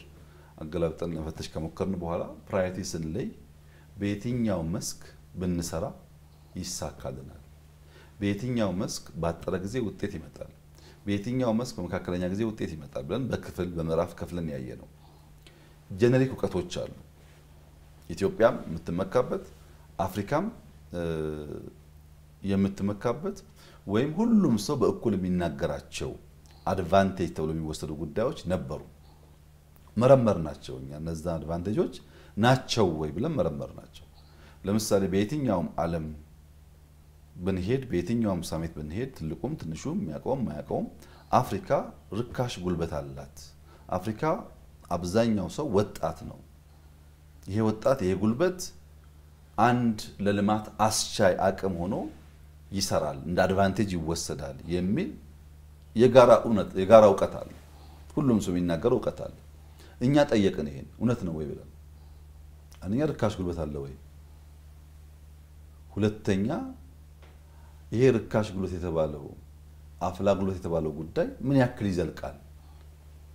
አገላብጠን ለመፈተሽ ከሞከርን በኋላ ፕራዮሪቲ ስንለይ በየትኛው መስክ ብንሰራ ይሳካልናል፣ በየትኛው መስክ ባጠረ ጊዜ ውጤት ይመጣል፣ በየትኛው መስክ በመካከለኛ ጊዜ ውጤት ይመጣል ብለን በክፍል በምዕራፍ ከፍለን ያየነው ጀነሪክ እውቀቶች አሉ። ኢትዮጵያም የምትመካበት አፍሪካም የምትመካበት ወይም ሁሉም ሰው በእኩል የሚናገራቸው አድቫንቴጅ ተብሎ የሚወሰዱ ጉዳዮች ነበሩ። መረመርናቸው። እኛ እነዛ አድቫንቴጆች ናቸው ወይ ብለን መረመርናቸው። ለምሳሌ በየትኛውም ዓለም ብንሄድ በየትኛውም ሳሚት ብንሄድ ትልቁም ትንሹም የሚያውቀውም ማያውቀውም አፍሪካ ርካሽ ጉልበት አላት። አፍሪካ አብዛኛው ሰው ወጣት ነው። ይሄ ወጣት ይሄ ጉልበት አንድ ለልማት አስቻይ አቅም ሆኖ ይሰራል እንደ አድቫንቴጅ ይወሰዳል የሚል የጋራ እውቀት አለ ሁሉም ሰው የሚናገረው እውቀት አለ እኛ ጠየቅን ይሄን እውነት ነው ወይ ብለን አንኛ ርካሽ ጉልበት አለ ወይ ሁለተኛ ይሄ ርካሽ ጉልበት የተባለው አፍላ ጉልበት የተባለው ጉዳይ ምን ያክል ይዘልቃል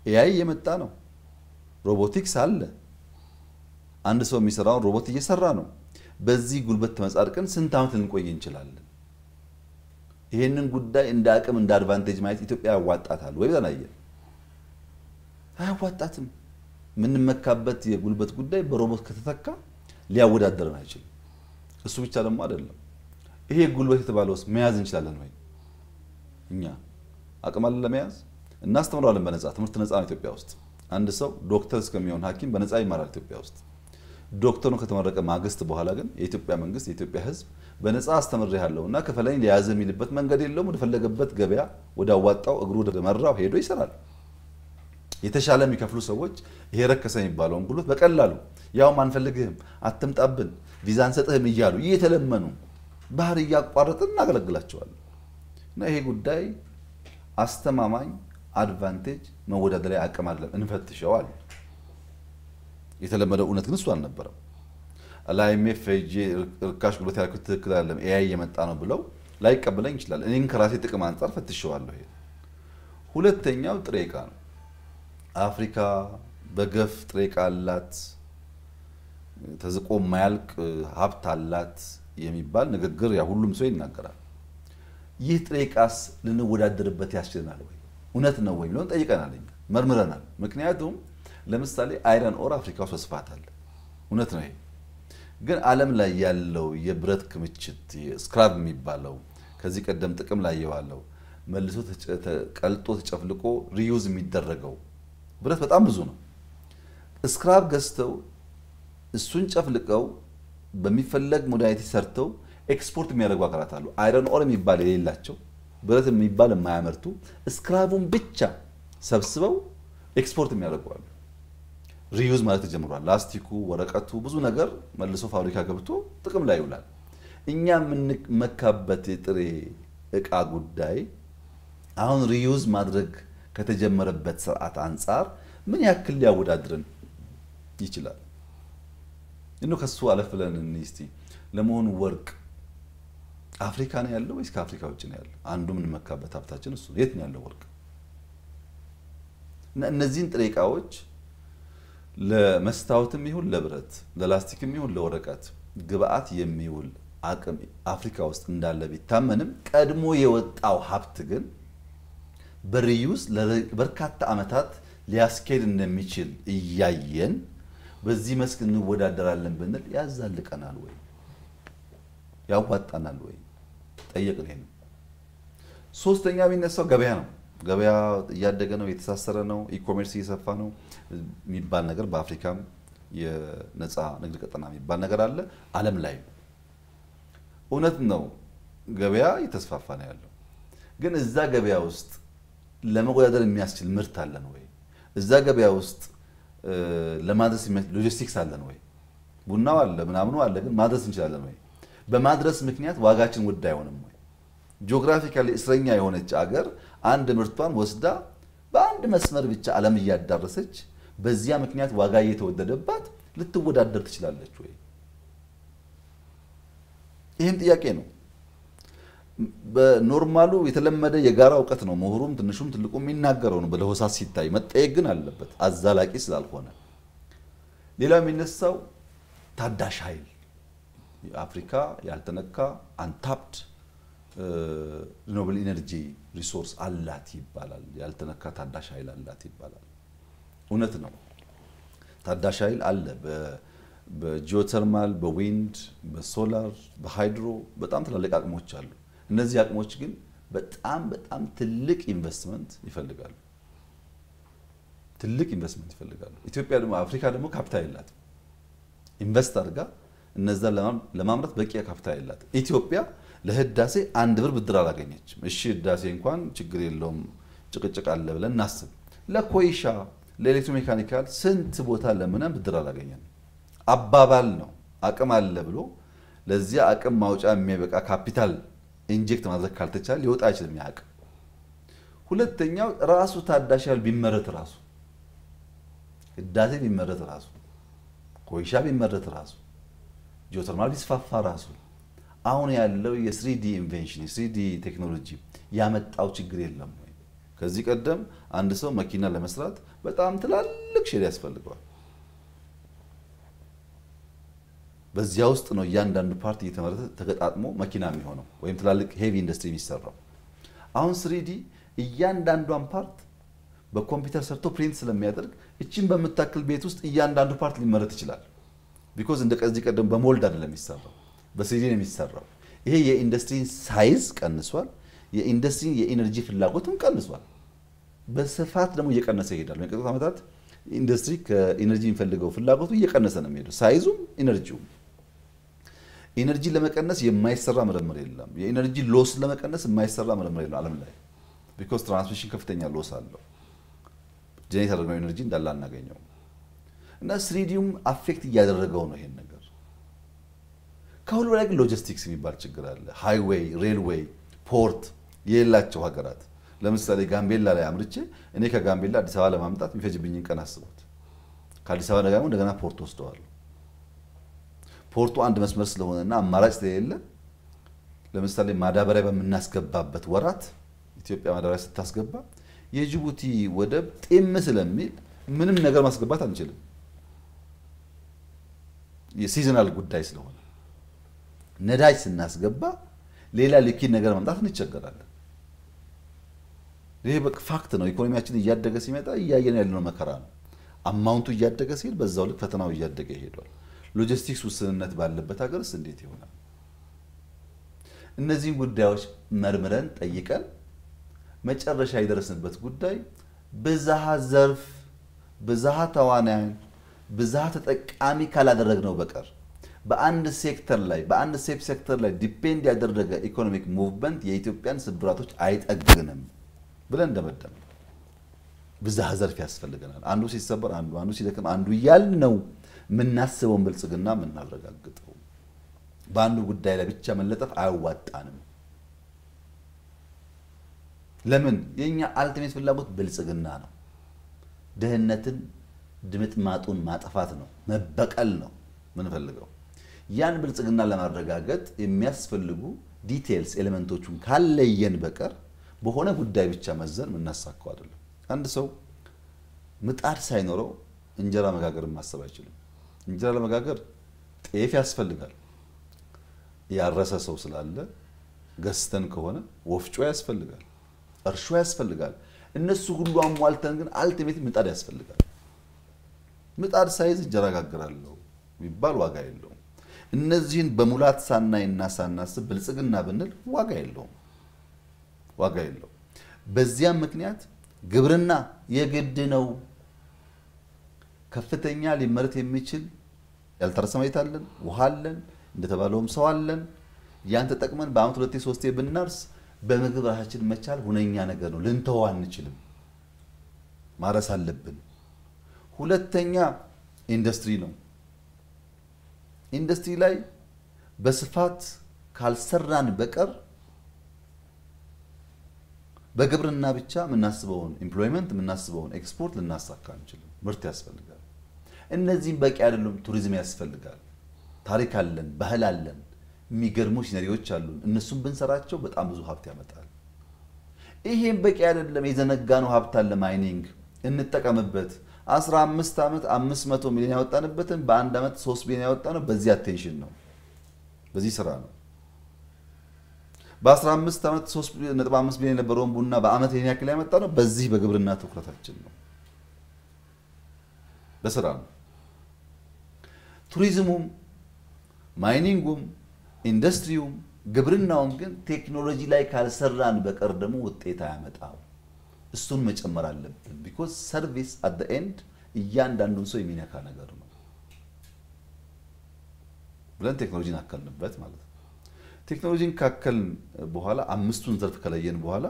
ኤአይ የመጣ ነው ሮቦቲክስ አለ አንድ ሰው የሚሰራው ሮቦት እየሰራ ነው በዚህ ጉልበት ተመጻድቀን ስንት አመት ልንቆይ እንችላለን ይሄንን ጉዳይ እንደ አቅም እንደ አድቫንቴጅ ማየት ኢትዮጵያ ያዋጣታል ወይ ብለናየ አያዋጣትም ምን መካበት የጉልበት ጉዳይ በሮቦት ከተተካ ሊያወዳደረን አይችልም እሱ ብቻ ደግሞ አይደለም ይሄ ጉልበት የተባለውስ መያዝ እንችላለን ወይ እኛ አቅም አለ ለመያዝ እናስተምራለን በነፃ ትምህርት ነፃ ነው ኢትዮጵያ ውስጥ አንድ ሰው ዶክተር እስከሚሆን ሐኪም በነፃ ይማራል ኢትዮጵያ ውስጥ ዶክተሩ ከተመረቀ ማግስት በኋላ ግን የኢትዮጵያ መንግስት የኢትዮጵያ ህዝብ በነፃ አስተምሬሃለሁና ከፈለኝ ሊያዝ የሚልበት መንገድ የለውም ወደ ፈለገበት ገበያ ወደ አዋጣው እግሩ ወደ መራው ሄዶ ይሰራል የተሻለ የሚከፍሉ ሰዎች ይሄ ረከሰ የሚባለውን ጉልበት በቀላሉ ያው ማንፈልግህም አትምጣብን ቪዛ እንሰጥህም እያሉ እየተለመኑ ባህር እያቋረጥን እናገለግላቸዋለን እና ይሄ ጉዳይ አስተማማኝ አድቫንቴጅ መወዳደሪያ አቅም አይደለም እንፈትሸዋል የተለመደው እውነት ግን እሱ አልነበረም አላይኤምኤፍ ርካሽ ጉልበት ያልኩት ትክክል አይደለም ኤአይ የመጣ ነው ብለው ላይቀበለኝ ይችላል እኔን ከራሴ ጥቅም አንፃር ፈትሸዋለሁ ይሄ ሁለተኛው ጥሬ ዕቃ ነው አፍሪካ በገፍ ጥሬ ዕቃ አላት ተዝቆ ማያልቅ ሀብት አላት የሚባል ንግግር ያ ሁሉም ሰው ይናገራል ይህ ጥሬ ዕቃስ ልንወዳደርበት ያስችለናል ወይ እውነት ነው ወይ ብለን ጠይቀናል መርምረናል ምክንያቱም ለምሳሌ አይረን ኦር አፍሪካ ውስጥ በስፋት አለ እውነት ነው ይሄ ግን ዓለም ላይ ያለው የብረት ክምችት ስክራብ የሚባለው ከዚህ ቀደም ጥቅም ላይ የዋለው መልሶ ተቀልጦ ተጨፍልቆ ሪዩዝ የሚደረገው ብረት በጣም ብዙ ነው ስክራብ ገዝተው እሱን ጨፍልቀው በሚፈለግ ሞዳሊቲ ሰርተው ኤክስፖርት የሚያደርጉ አካላት አሉ አይረን ኦር የሚባል የሌላቸው ብረት የሚባል የማያመርቱ ስክራቡን ብቻ ሰብስበው ኤክስፖርት የሚያደርጉ አሉ ሪዩዝ ማለት ተጀምሯል ላስቲኩ ወረቀቱ ብዙ ነገር መልሶ ፋብሪካ ገብቶ ጥቅም ላይ ይውላል እኛ ምን መካበት ጥሬ ዕቃ ጉዳይ አሁን ሪዩዝ ማድረግ ከተጀመረበት ሰዓት አንፃር ምን ያክል ሊያወዳድረን ይችላል እንዴ ከሱ አለፍለን እንስቲ ለመሆኑ ወርቅ አፍሪካ ነው ያለው ወይስ ከአፍሪካ ውጭ ነው ያለው አንዱ ምን መካበት ሀብታችን እሱ የት ነው ያለው ወርቅ እነዚህን ጥሬ ዕቃዎች ለመስታወትም ይሁን ለብረት ለላስቲክም ይሁን ለወረቀት ግብአት የሚውል አቅም አፍሪካ ውስጥ እንዳለ ቢታመንም ቀድሞ የወጣው ሀብት ግን በሪዩዝ ለበርካታ አመታት ሊያስኬድ እንደሚችል እያየን በዚህ መስክ እንወዳደራለን ብንል ያዛልቀናል ወይ ያዋጣናል ወይ ጠየቅን ይሄን ሶስተኛ ቢነሳው ገበያ ነው ገበያ እያደገ ነው የተሳሰረ ነው ኢኮሜርስ እየሰፋ ነው የሚባል ነገር በአፍሪካም የነፃ ንግድ ቀጠና የሚባል ነገር አለ ዓለም ላይ እውነት ነው ገበያ እየተስፋፋ ነው ያለው ግን እዛ ገበያ ውስጥ ለመወዳደር የሚያስችል ምርት አለን ወይ እዛ ገበያ ውስጥ ለማድረስ ሎጂስቲክስ አለን ወይ ቡናው አለ ምናምኑ አለ ግን ማድረስ እንችላለን ወይ በማድረስ ምክንያት ዋጋችን ውድ አይሆንም ወይ ጂኦግራፊካሊ እስረኛ የሆነች አገር አንድ ምርቷን ወስዳ በአንድ መስመር ብቻ ዓለም እያዳረሰች በዚያ ምክንያት ዋጋ እየተወደደባት ልትወዳደር ትችላለች ወይ ይሄም ጥያቄ ነው በኖርማሉ የተለመደ የጋራ ዕውቀት ነው ምሁሩም ትንሹም ትልቁም የሚናገረው ነው በለሆሳስ ሲታይ መጠየቅ ግን አለበት አዛላቂ ስላልሆነ ሌላው የሚነሳው ታዳሽ ኃይል አፍሪካ ያልተነካ አንታፕድ ሪኖብል ኢነርጂ ሪሶርስ አላት ይባላል ያልተነካ ታዳሽ ኃይል አላት ይባላል እውነት ነው ታዳሽ ኃይል አለ በጂኦተርማል በዊንድ በሶላር በሃይድሮ በጣም ትላልቅ አቅሞች አሉ እነዚህ አቅሞች ግን በጣም ትልቅ ኢንቨስትመንት ይፈልጋሉ ኢትዮጵያ ደግሞ አፍሪካ ደግሞ ካፒታል የላትም ኢንቨስት አድርጋ እነዛ ለማምረት በቂ ካፒታል የላት ኢትዮጵያ ለህዳሴ አንድ ብር ብድር አላገኘችም እሺ ህዳሴ እንኳን ችግር የለውም ጭቅጭቅ አለ ብለን እናስብ ለኮይሻ ለኤሌክትሮሜካኒካል ስንት ቦታ ለምንም ብድር አላገኘንም አባባል ነው አቅም አለ ብሎ ለዚያ አቅም ማውጫ የሚበቃ ካፒታል ኢንጀክት ማድረግ ካልተቻለ ሊወጣ አይችልም ያቅ ሁለተኛው ራሱ ታዳሽ ኃይል ቢመረት ራሱ ህዳሴ ቢመረት ራሱ ኮይሻ ቢመረት ራሱ ጂኦተርማል ቢስፋፋ ራሱ አሁን ያለው የ3D ኢንቬንሽን የ3D ቴክኖሎጂ ያመጣው ችግር የለም ወይ ከዚህ ቀደም አንድ ሰው መኪና ለመስራት በጣም ትላልቅ ሼል ያስፈልገዋል በዚያ ውስጥ ነው እያንዳንዱ ፓርት እየተመረተ ተገጣጥሞ መኪና የሚሆነው ወይም ትላልቅ ሄቪ ኢንደስትሪ የሚሰራው አሁን 3D እያንዳንዷን ፓርት በኮምፒውተር ሰርቶ ፕሪንት ስለሚያደርግ እቺን በመታከል ቤት ውስጥ እያንዳንዱ ፓርት ሊመረት ይችላል ቢኮዝ እንደ ከዚህ ቀደም በሞልድ አይደለም የሚሰራው በ3D ነው የሚሰራው ይሄ የኢንደስትሪን ሳይዝ ቀንሷል የኢንደስትሪን የኢነርጂ ፍላጎትም ቀንሷል በስፋት ደግሞ እየቀነሰ ይሄዳል በቀጥታ ዓመታት ኢንደስትሪ ከኢነርጂ የሚፈልገው ፍላጎቱ እየቀነሰ ነው የሚሄደው ሳይዙም ኢነርጂውም ኢነርጂ ለመቀነስ የማይሰራ ምርምር የለም የኢነርጂ ሎስ ለመቀነስ የማይሰራ ምርምር የለም ዓለም ላይ ቢኮዝ ትራንስሚሽን ከፍተኛ ሎስ አለው ጄኔሬት ያደረገው ኢነርጂ እንዳለ አናገኘው እና 3Dም አፌክት እያደረገው ነው ይሄን ነገር ከሁሉ በላይ ግን ሎጂስቲክስ የሚባል ችግር አለ ሃይዌይ ሬልዌይ ፖርት የሌላቸው ሀገራት ለምሳሌ ጋምቤላ ላይ አምርቼ እኔ ከጋምቤላ አዲስ አበባ ለማምጣት የሚፈጅብኝን ቀን አስቡት ከአዲስ አበባ ደግሞ እንደገና ፖርት ወስደዋል ፖርቱ አንድ መስመር ስለሆነና አማራጭ ስለሌለ ለምሳሌ ማዳበሪያ በመናስገባበት ወራት ኢትዮጵያ ማዳበሪያ ስታስገባ የጅቡቲ ወደብ ጤም ስለሚል ምንም ነገር ማስገባት አንችልም የሲዝናል ጉዳይ ስለሆነ ነዳጅ ስናስገባ ሌላ ሊኪድ ነገር ማምጣት እንቸገራለን ይሄ ፋክት ነው ኢኮኖሚያችን እያደገ ሲመጣ እያየን ያለነው መከራ ነው አማውንቱ እያደገ ሲል በዛው ልክ ፈተናው እያደገ ይሄዳል ሎጂስቲክስ ውስንነት ባለበት ሀገርስ እንዴት ይሆናል እነዚህ ጉዳዮች መርምረን ጠይቀን መጨረሻ ይደረስንበት ጉዳይ በዛሃ ዘርፍ በዛሃ ተዋናይ በዛሃ ተጠቃሚ ካላደረግነው በቀር በአንድ ሴክተር ላይ በአንድ ሴክተር ላይ ዲፔንድ ያደረገ ኢኮኖሚክ ሙቭመንት የኢትዮጵያን ስብራቶች አይጠግንም ብለን እንደመደም በዛሃ ዘርፍ ያስፈልገናል አንዱ ሲሰበር አንዱ ሲደክም አንዱ ያልነው ምናስበውን ብልጽግና ምናረጋግጠው በአንዱ ጉዳይ ላይ ብቻ መለጠፍ አያዋጣንም ለምን የኛ አልቲሜት ፍላጎት ብልጽግና ነው ደህነትን ድምጥማጡን ማጥፋት ነው መበቀል ነው ምንፈልገው ያን ብልጽግና ለማረጋገጥ የሚያስፈልጉ ዲቴይልስ ኤሌመንቶቹን ካለየን በቀር በሆነ ጉዳይ ብቻ መዘን ምናሳካው አይደለም አንድ ሰው ምጣድ ሳይኖረው እንጀራ መጋገር ማሰብ አይችልም እንጀራ ለመጋገር ጤፍ ያስፈልጋል ያረሰ ሰው ስላለ ገስተን ከሆነ ወፍጮ ያስፈልጋል እርሾ ያስፈልጋል እነሱ ሁሉ አሟልተን ግን አልቲሜት ምጣድ ያስፈልጋል ምጣድ ሳይዝ እንጀራ ጋግራለሁ ቢባል ዋጋ የለውም እነዚህን በሙላት ሳናይና ሳናስብ ብልጽግና ብንል ዋጋ የለውም በዚያ ምክንያት ግብርና የግድ ነው ከፍተኛ ሊመረት የሚችል ያልተረሰ መሬት አለን ውሃ አለን እንደተባለውም ሰው አለን ያን ተጠቅመን በአመት 2-3 ብናርስ በምግብ ራሳችን መቻል ሁነኛ ነገር ነው ልንተው አንችልም ማረስ አለብን ሁለተኛ ኢንደስትሪ ነው ኢንደስትሪ ላይ በስፋት ካልሰራን በቀር በግብርና ብቻ ምናስበውን ኤምፕሎይመንት ምናስበውን ኤክስፖርት ልናሳካ አንችልም ምርት ያስፈልጋል እነዚህም በቂ አይደሉም ቱሪዝም ያስፈልጋል ታሪክ አለን ባህል አለን የሚገርሙ ሲነሪዎች አሉን እነሱም ብንሰራቸው በጣም ብዙ ሀብት ያመጣል ይሄም በቂ አይደለም የዘነጋነው ሀብት አለ ማይኒንግ እንጠቀምበት 15 አመት 500 ሚሊዮን ያወጣንበትን በአንድ አመት 3 ቢሊዮን ያወጣነው በዚህ አቴንሽን ነው በዚህ ስራ ነው በ15 አመት 3.5 ቢሊዮን የነበረውን ቡና በአመት የኛ ያክል ያመጣነው በዚህ በግብርና ትኩረታችን ነው በስራ ነው ቱሪዝሙም ማይኒንጉም ኢንደስትሪውም ግብርናውም ግን ቴክኖሎጂ ላይ ካልሰራን በቀር ደግሞ ውጤት አያመጣም እሱን መጨመር አለብን because service at the end እያንዳንዱን ሰው የሚነካ ነገር ነው ብለን ቴክኖሎጂን አከልንበት ማለት ነው ቴክኖሎጂን ካከልን በኋላ አምስቱን ዘርፍ ከለየን በኋላ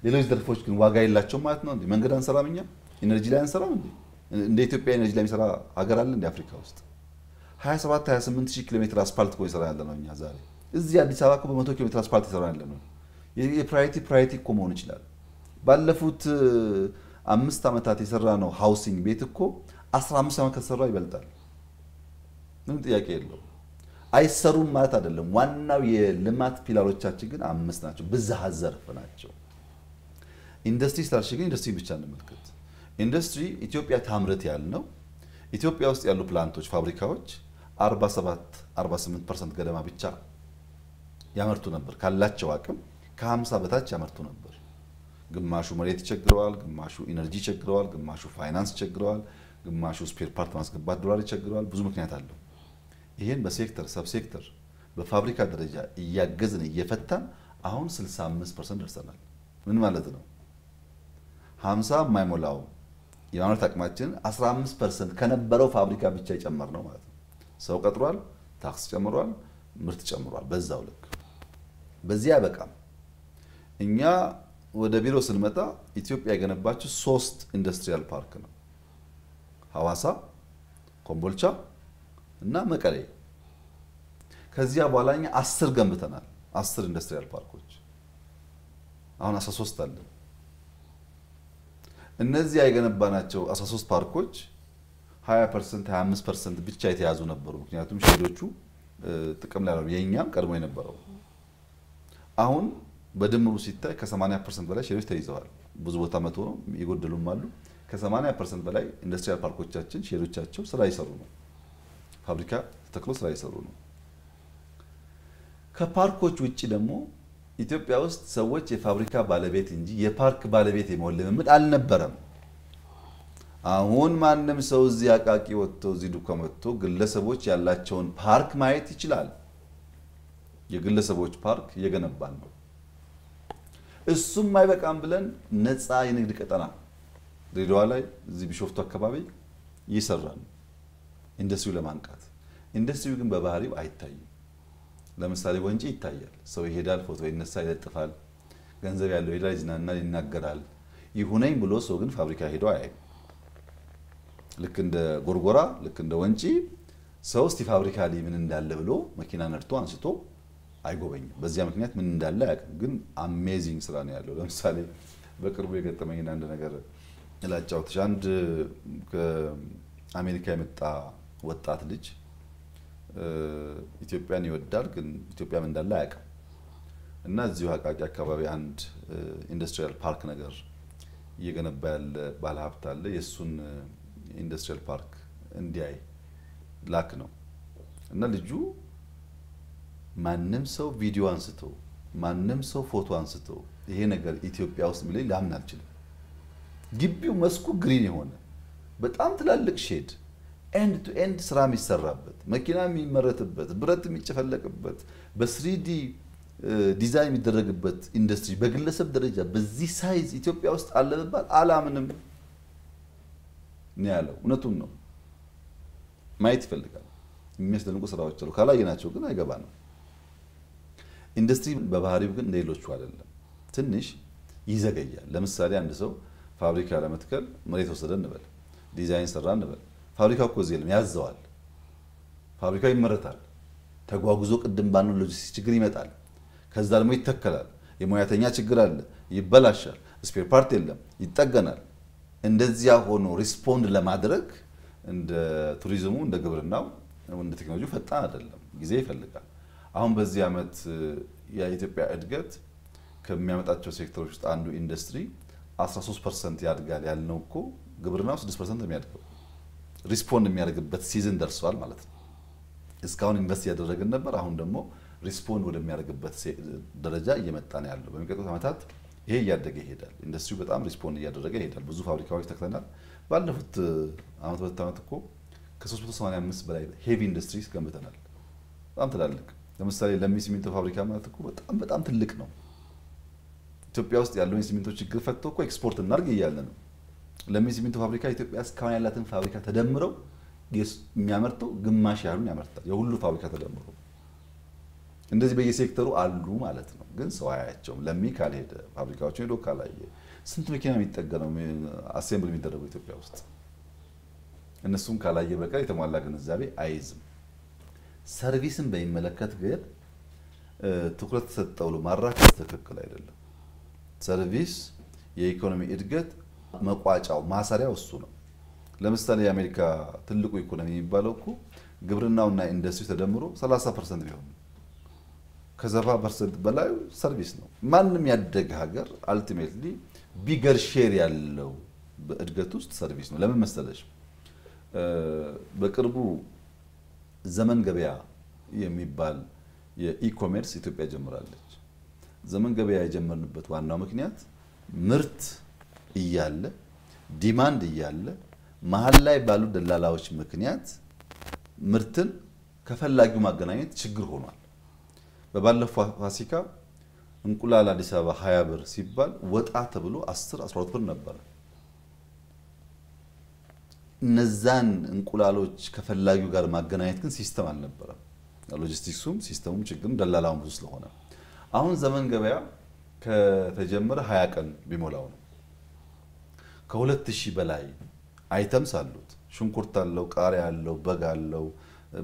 ሌሎች ዘርፎች ግን ዋጋ የላቸውም ማለት ነው መንገድ አንሰራምኛ ኢነርጂ ላይ አንሰራም እንደ ኢትዮጵያ ኢነርጂ ላይ የሚሰራ ሀገር አለ እንደ አፍሪካ ውስጥ 27 28000 ኪሎ ሜትር አስፋልት እኮ ይሰራ ያለ ነው እኛ ዛሬ እዚህ አዲስ አበባ እኮ በ100 ኪሎ ሜትር አስፋልት ይሰራ ያለ ነው የፕራዮሪቲ እኮ መሆን ይችላል ባለፉት 5 ዓመታት የሰራ ነው ሃውሲንግ ቤት እኮ 15 ዓመት ከተሰራ ይበልጣል ምን ጥያቄ የለው አይሰሩም ማለት አይደለም ዋናው የልማት ፒላሮቻችን ግን 5 ናቸው ብዝሃ ዘርፍ ናቸው ኢንዱስትሪ ስታርሽ ግን ኢንዱስትሪ ብቻ እንመልከት ኢንዱስትሪ ኢትዮጵያ ታምርት ያልነው ኢትዮጵያ ውስጥ ያሉ ፕላንቶች ፋብሪካዎች 47-48% ገደማ ብቻ ያመርቱ ነበር ካላቸው አቅም ከ50 በታች ያመርቱ ነበር ግማሹ መሬት ይቸግረዋል ግማሹ ኢነርጂ ይቸግረዋል ግማሹ ፋይናንስ ይቸግረዋል ግማሹ ስፔር ፓርት ማስገባት ዶላር ይቸግረዋል ብዙ ምክንያት አለው ይሄን በሴክተር ሰብ ሴክተር በፋብሪካ ደረጃ እያገዝን እየፈታን አሁን 65% ደርሰናል ምን ማለት ነው 50 የማይሞላው የማምረት አቅማችን 15% ከነበረው ፋብሪካ ብቻ ይጨመር ነው ማለት ነው ሰው ቀጥሯል ታክስ ጨምሯል ምርት ጨምሯል በዛው ልክ በዚያ በቃም እኛ ወደ ቢሮ ስንመጣ ኢትዮጵያ የገነባችው 3 ኢንዱስትሪያል ፓርክ ነው ሐዋሳ ኮምቦልቻ እና መቀሌ ከዚያ በኋላኛ 10 ገንብተናል 10 ኢንዱስትሪያል ፓርኮች አሁን 13 አለ እነዚህ የገነባናቸው 13 ፓርኮች 20% 25% ብቻ የተያዙ ነበሩ ምክንያቱም ሼዶቹ ጥቅም ላይ ነው የኛም ቀድሞ የነበረው አሁን በድምሩ ሲታይ ከ80% በላይ ሼዶች ተይዘዋል ብዙ ቦታ መቶ ነው ይጎደሉም አሉ ከ80% በላይ ኢንዱስትሪያል ፓርኮቻችን ሼዶቻቸው ስራ ይሰሩ ነው ፋብሪካ ተክሎ ስራ ይሰሩ ነው ከፓርኮች ውጪ ደግሞ ኢትዮጵያ ውስጥ ሰዎች የፋብሪካ ባለቤት እንጂ የፓርክ ባለቤት የመሆን ልምምድ አልነበረም አሁን ማንንም ሰው እዚህ አቃቂ ወጥቶ እዚህ ዱከም ወጥቶ ግለሰቦች ያላቸውን ፓርክ ማየት ይችላል የግለሰቦች ፓርክ እየገነባን ነው እሱም አይበቃም ብለን ነፃ የንግድ ቀጠና ድሬዳዋ ላይ እዚህ ቢሾፍቱ አካባቢ ይሰራል ኢንዱስትሪው ለማንቃት ኢንዱስትሪው ግን በባህሪው አይታይም ለምሳሌ ወንጪ ይታያል ሰው ይሄዳል ፎቶ ይነሳ ይለጥፋል ገንዘብ ያለው ይላል ይዝናናል ይናገራል ይሁነኝ ብሎ ሰው ግን ፋብሪካ ሄዶ አያይም ልክ እንደ ጎርጎራ ልክ እንደ ወንጪ ሰው እስቲ ፋብሪካ ላይ ምን እንዳለ ብሎ መኪና ነድቶ አንስቶ አይጎበኝም በዚያ ምክንያት ምን እንዳለ አያውቅም ግን አሜዚንግ ስራ ነው ያለው ለምሳሌ በቅርቡ የገጠመኝ አንድ ነገር እላጫውትሽ አንድ ከአሜሪካ የመጣ ወጣት ልጅ ኢትዮጵያን ይወዳል ግን ኢትዮጵያ ምን እንዳለ አያውቅም እና እዚሁ አቃቂ አካባቢ አንድ ኢንዱስትሪያል ፓርክ ነገር እየገነባ ያለ ባለሀብት አለ የሱን ኢንዱስትሪያል ፓርክ እንዲያይ ላክ ነው እና ልጁ ማንንም ሰው ቪዲዮ አንስቶ ማንንም ሰው ፎቶ አንስቶ ይሄ ነገር ኢትዮጵያ ውስጥ ቢለኝ ላምን አልችልም ግቢው መስኩ ግሪን የሆነ በጣም ትላልቅ ሼድ ኤንድ ቱ ኤንድ ስራ የሚሰራበት መኪና የሚመረትበት ብረት የሚጨፈለቅበት በ3D ዲዛይን የሚደረግበት ኢንዱስትሪ በግለሰብ ደረጃ በዚህ ሳይዝ ኢትዮጵያ ውስጥ አለ በባል አላምንም ነው ያለው እውነቱን ነው ማየት ይፈልጋል የሚያስደንቁ ስራዎች አሉ ካላየናቸው ግን አይገባንም ኢንዱስትሪ በባህሪው ግን ሌሎቹ አይደለም ትንሽ ይዘገያል ለምሳሌ አንድ ሰው ፋብሪካ ለመትከል መሬት ወሰደ እንበል ዲዛይን ሰራ እንበል ፋብሪካው እኮ እዚህ ያዘዋል ፋብሪካው ይመረታል ተጓጉዞ ቅድም ባንኑ ሎጂስቲክስ ችግር ይመጣል ከዛ ደግሞ ይተከላል የሙያተኛ ችግር አለ ይበላሻል ስፔር ፓርት የለም ይጠገናል እንደዚያ ሆኖ ሪስፖንድ ለማድረግ እንደ ቱሪዝሙ እንደ ግብርናው እንደ ቴክኖሎጂ ፈጣን አይደለም ጊዜ ይፈልጋል አሁን በዚህ አመት የኢትዮጵያ እድገት ከሚያመጣቸው ሴክተሮች ውስጥ አንዱ ኢንዱስትሪ 13% ያድጋል ያልነው እኮ ግብርናው 6% የሚያድገው ሪስፖንድ የሚያደርግበት ሲዝን ደርሷል ማለት ነው እስካሁን ኢንቨስት ያደረግን ነበር አሁን ደግሞ ሪስፖንድ ወደሚያደርግበት ደረጃ እየመጣ ነው ያለው በሚቀጥሉት አመታት ይሄ እያደገ ይሄዳል ኢንዱስትሪው በጣም ሪስፖንድ እያደረገ ይሄዳል ብዙ ፋብሪካዎች ተክለናል ባለፉት አመት እኮ ከ385 በላይ ሄቪ ኢንዱስትሪስ ገንብተናል በጣም ትላልቅ ለምሳሌ ለሚሲሚንቶ ፋብሪካ ማለት እኮ በጣም ትልቅ ነው ኢትዮጵያ ውስጥ ያለው ሲሚንቶ ችግር ፈትቶ እኮ ኤክስፖርት እናርግ ይያለ ነው ለሚሲሚንቶ ፋብሪካ ኢትዮጵያ እስካሁን ያላትን ፋብሪካ ተደምረው የሚያመርተው ግማሽ ያህሉን ያመርታል የሁሉ ፋብሪካ ተደምረው እንደዚህ በየሴክተሩ አሉ ማለት ነው ግን ሰው አያያቸውም ለሚ ካልሄደ ፋብሪካዎችን ሄዶ ካላየ ስንት መኪና የሚጠገነው አሴምብል የሚደረገው ኢትዮጵያ ውስጥ እነሱም ካላየ በቀር የተሟላ ግንዛቤ አይዝም ሰርቪስን በሚመለከት ግን ትኩረት ተሰጠው ለማራከስ ትክክል አይደለም። ሰርቪስ የኢኮኖሚ እድገት መቋጫው ማሰሪያው እሱ ነው። ለምሳሌ የአሜሪካ ትልቁ ኢኮኖሚ የሚባለው እኮ ግብርናውና ኢንዱስትሪ ተደምሮ 30% ቢሆን ከ70% በላይ ሰርቪስ ነው። ማንም ያደገ ሀገር አልቲሜትሊ ቢገር ሼር ያለው በእድገት ውስጥ ሰርቪስ ነው። ለምን መሰለሽ? በቅርቡ ዘመን ገበያ የሚባል የኢኮሜርስ ኢትዮጵያ ጀምራለች። ዘመን ገበያ የጀመርንበት ዋናው ምክንያት ምርት እያለ ዲማንድ እያለ መሀል ላይ ባሉ ደላላዎች ምክንያት ምርትን ከፈላጊው ማገናኘት ችግር ሆኗል። በባለፈው ፋሲካ እንቁላል አዲስ አበባ 20 ብር ሲባል ወጣ ተብሎ 10 12 ብር ነበር። እነዛን እንቁላሎች ከፈላጊው ጋር ማገናኘት ግን ሲስተም አልነበረም። ሎጂስቲክሱም ሲስተሙም ችግርም ደላላውም ብዙ ስለሆነ አሁን ዘመን ገበያ ከተጀመረ 20 ቀን ቢሞላው ነው። ከ2000 በላይ አይተምስ አሉት። ሽንኩርት አለው፣ ቃሪያ አለው፣ በግ አለው፣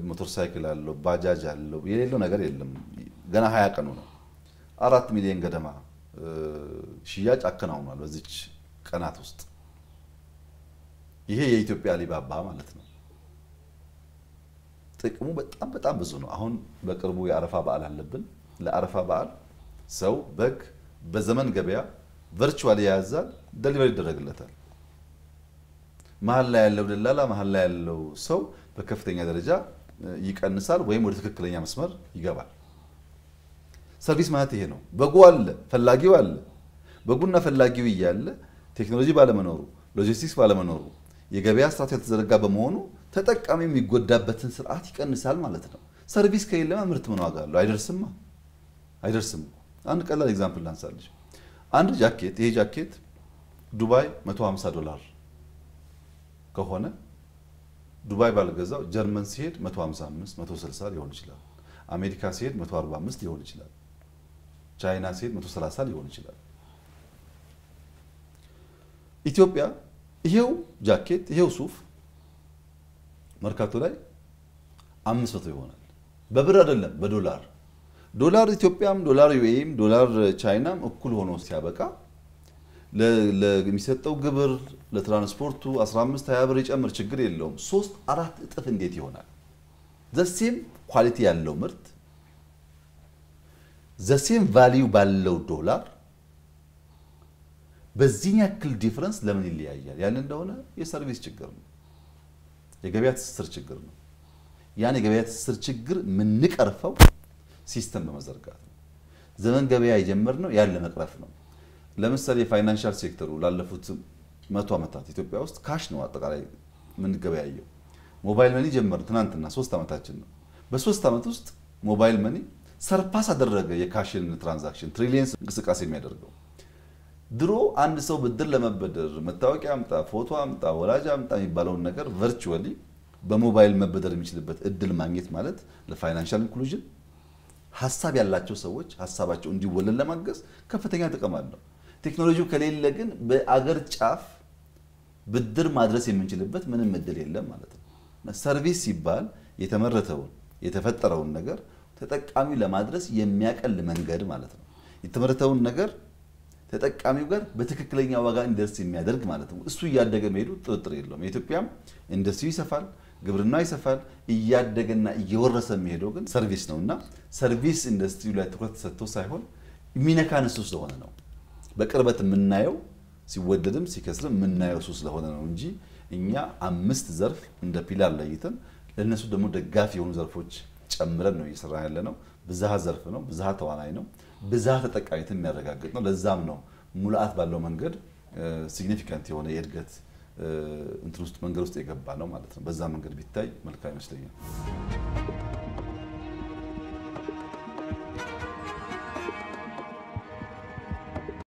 ሞተር ሳይክል አለው፣ ባጃጅ አለው። የሌለው ነገር የለም። ገና 20 ቀኑ ነው። 4 ሚሊዮን ገደማ ሽያጭ አከናውኗል በዚች ቀናት ውስጥ። ይሄ የኢትዮጵያ አሊባባ ማለት ነው። ጥቅሙ በጣም ብዙ ነው። አሁን በቅርቡ የአረፋ በዓል አለብን። ለአረፋ በዓል ሰው በግ በዘመን ገበያ ቨርቹዋሊ ያዛል፣ ዴሊቨሪ ይደረግለታል። መሀል ላይ ያለው ደላላ መሀል ላይ ያለው ሰው በከፍተኛ ደረጃ ይቀንሳል ወይም ወደ ትክክለኛ መስመር ይገባል። ሰርቪስ ማለት ይሄ ነው። በጉ አለ፣ ፈላጊው አለ። በጉና ፈላጊው እያለ ቴክኖሎጂ ባለመኖሩ፣ ሎጂስቲክስ ባለመኖሩ፣ የገበያ ስርዓት ያልተዘረጋ በመሆኑ ተጠቃሚ የሚጎዳበትን ስርዓት ይቀንሳል ማለት ነው። ሰርቪስ ከሌለማ ምርት ምን ዋጋ አለው? አይደርስም። አንድ ቀላል ኤግዛምፕል ላንሳልሽ። አንድ ጃኬት፣ ይሄ ጃኬት ዱባይ $150 ከሆነ ዱባይ ባልገዛው ጀርመን ሲሄድ 155 160 ሊሆን ይችላል። አሜሪካ ሲሄድ 145 ሊሆን ይችላል። ቻይና ሲሄድ 130 ሊሆን ይችላል። ኢትዮጵያ ይሄው ጃኬት ይሄው ሱፍ መርካቶ ላይ 500 ይሆናል። በብር አይደለም በዶላር። ዶላር ኢትዮጵያም ዶላር ዩኤም ዶላር ቻይናም እኩል ሆኖ ሲያበቃ ለሚሰጠው ግብር ለትራንስፖርቱ 15 20 ብር ይጨምር ችግር የለውም። 3-4 እጥፍ እንዴት ይሆናል? ዘሴም ኳሊቲ ያለው ምርት ዘሴም ቫልዩ ባለው ዶላር በዚህ ያክል ዲፈረንስ ለምን ይለያያል? ያን እንደሆነ የሰርቪስ ችግር ነው። የገበያ ትስስር ችግር ነው። ያን የገበያ ትስስር ችግር ምንቀርፈው ሲስተም በመዘርጋት ነው። ዘመን ገበያ የጀመርነው ያን ለመቅረፍ ነው። ለምሳሌ የፋይናንሻል ሴክተሩ ላለፉት 100 ዓመታት ኢትዮጵያ ውስጥ ካሽ ነው አጠቃላይ ምን ገበያየው። ሞባይል መኒ ጀመር ትናንትና 3 ዓመታችን ነው። በ3 ዓመት ውስጥ ሞባይል መኒ ሰርፓስ አደረገ የካሽን ትራንዛክሽን ትሪሊየንስ እንቅስቃሴ የሚያደርገው። ድሮ አንድ ሰው ብድር ለመበደር መታወቂያ አምጣ፣ ፎቶ አምጣ፣ ወላጅ አምጣ የሚባለውን ነገር ቨርቹዋሊ በሞባይል መበደር የሚችልበት እድል ማግኘት ማለት ለፋይናንሻል ኢንክሉዥን ሐሳብ ያላቸው ሰዎች ሐሳባቸው እንዲወለድ ለማገዝ ከፍተኛ ጥቅም አለው። ቴክኖሎጂው ከሌለ ግን በአገር ጫፍ ብድር ማድረስ የምንችልበት ምንም እድል የለም ማለት ነው። ሰርቪስ ሲባል የተመረተውን የተፈጠረውን ነገር ተጠቃሚ ለማድረስ የሚያቀል መንገድ ማለት ነው። የተመረተውን ነገር ተጠቃሚው ጋር በትክክለኛ ዋጋ እንዲደርስ የሚያደርግ ማለት ነው። እሱ እያደገ መሄዱ ጥርጥር የለውም። የኢትዮጵያም ኢንዱስትሪ ይሰፋል፣ ግብርና ይሰፋል። እያደገና እየወረሰ የሚሄደው ግን ሰርቪስ ነውና ሰርቪስ ኢንዱስትሪው ላይ ትኩረት ተሰጥቶ ሳይሆን የሚነካን እሱ ስለሆነ ነው። በቅርበት የምናየው ሲወደድም ሲከስርም የምናየው እሱ ስለሆነ ነው እንጂ እኛ 5 ዘርፍ እንደ ፒላር ለይተን ለነሱ ደግሞ ደጋፊ የሆኑ ዘርፎች ጨምረን ነው እየሰራ ያለ ነው። ብዝሃ ዘርፍ ነው፣ ብዝሃ ተዋናይ ነው፣ ብዝሃ ተጠቃሚነትን የሚያረጋግጥ ነው። ለዛም ነው ሙላአት ባለው መንገድ ሲግኒፊካንት የሆነ የእድገት እንትን ውስጥ መንገድ ውስጥ የገባ ነው ማለት ነው። በዛ መንገድ ቢታይ መልካም ይመስለኛል።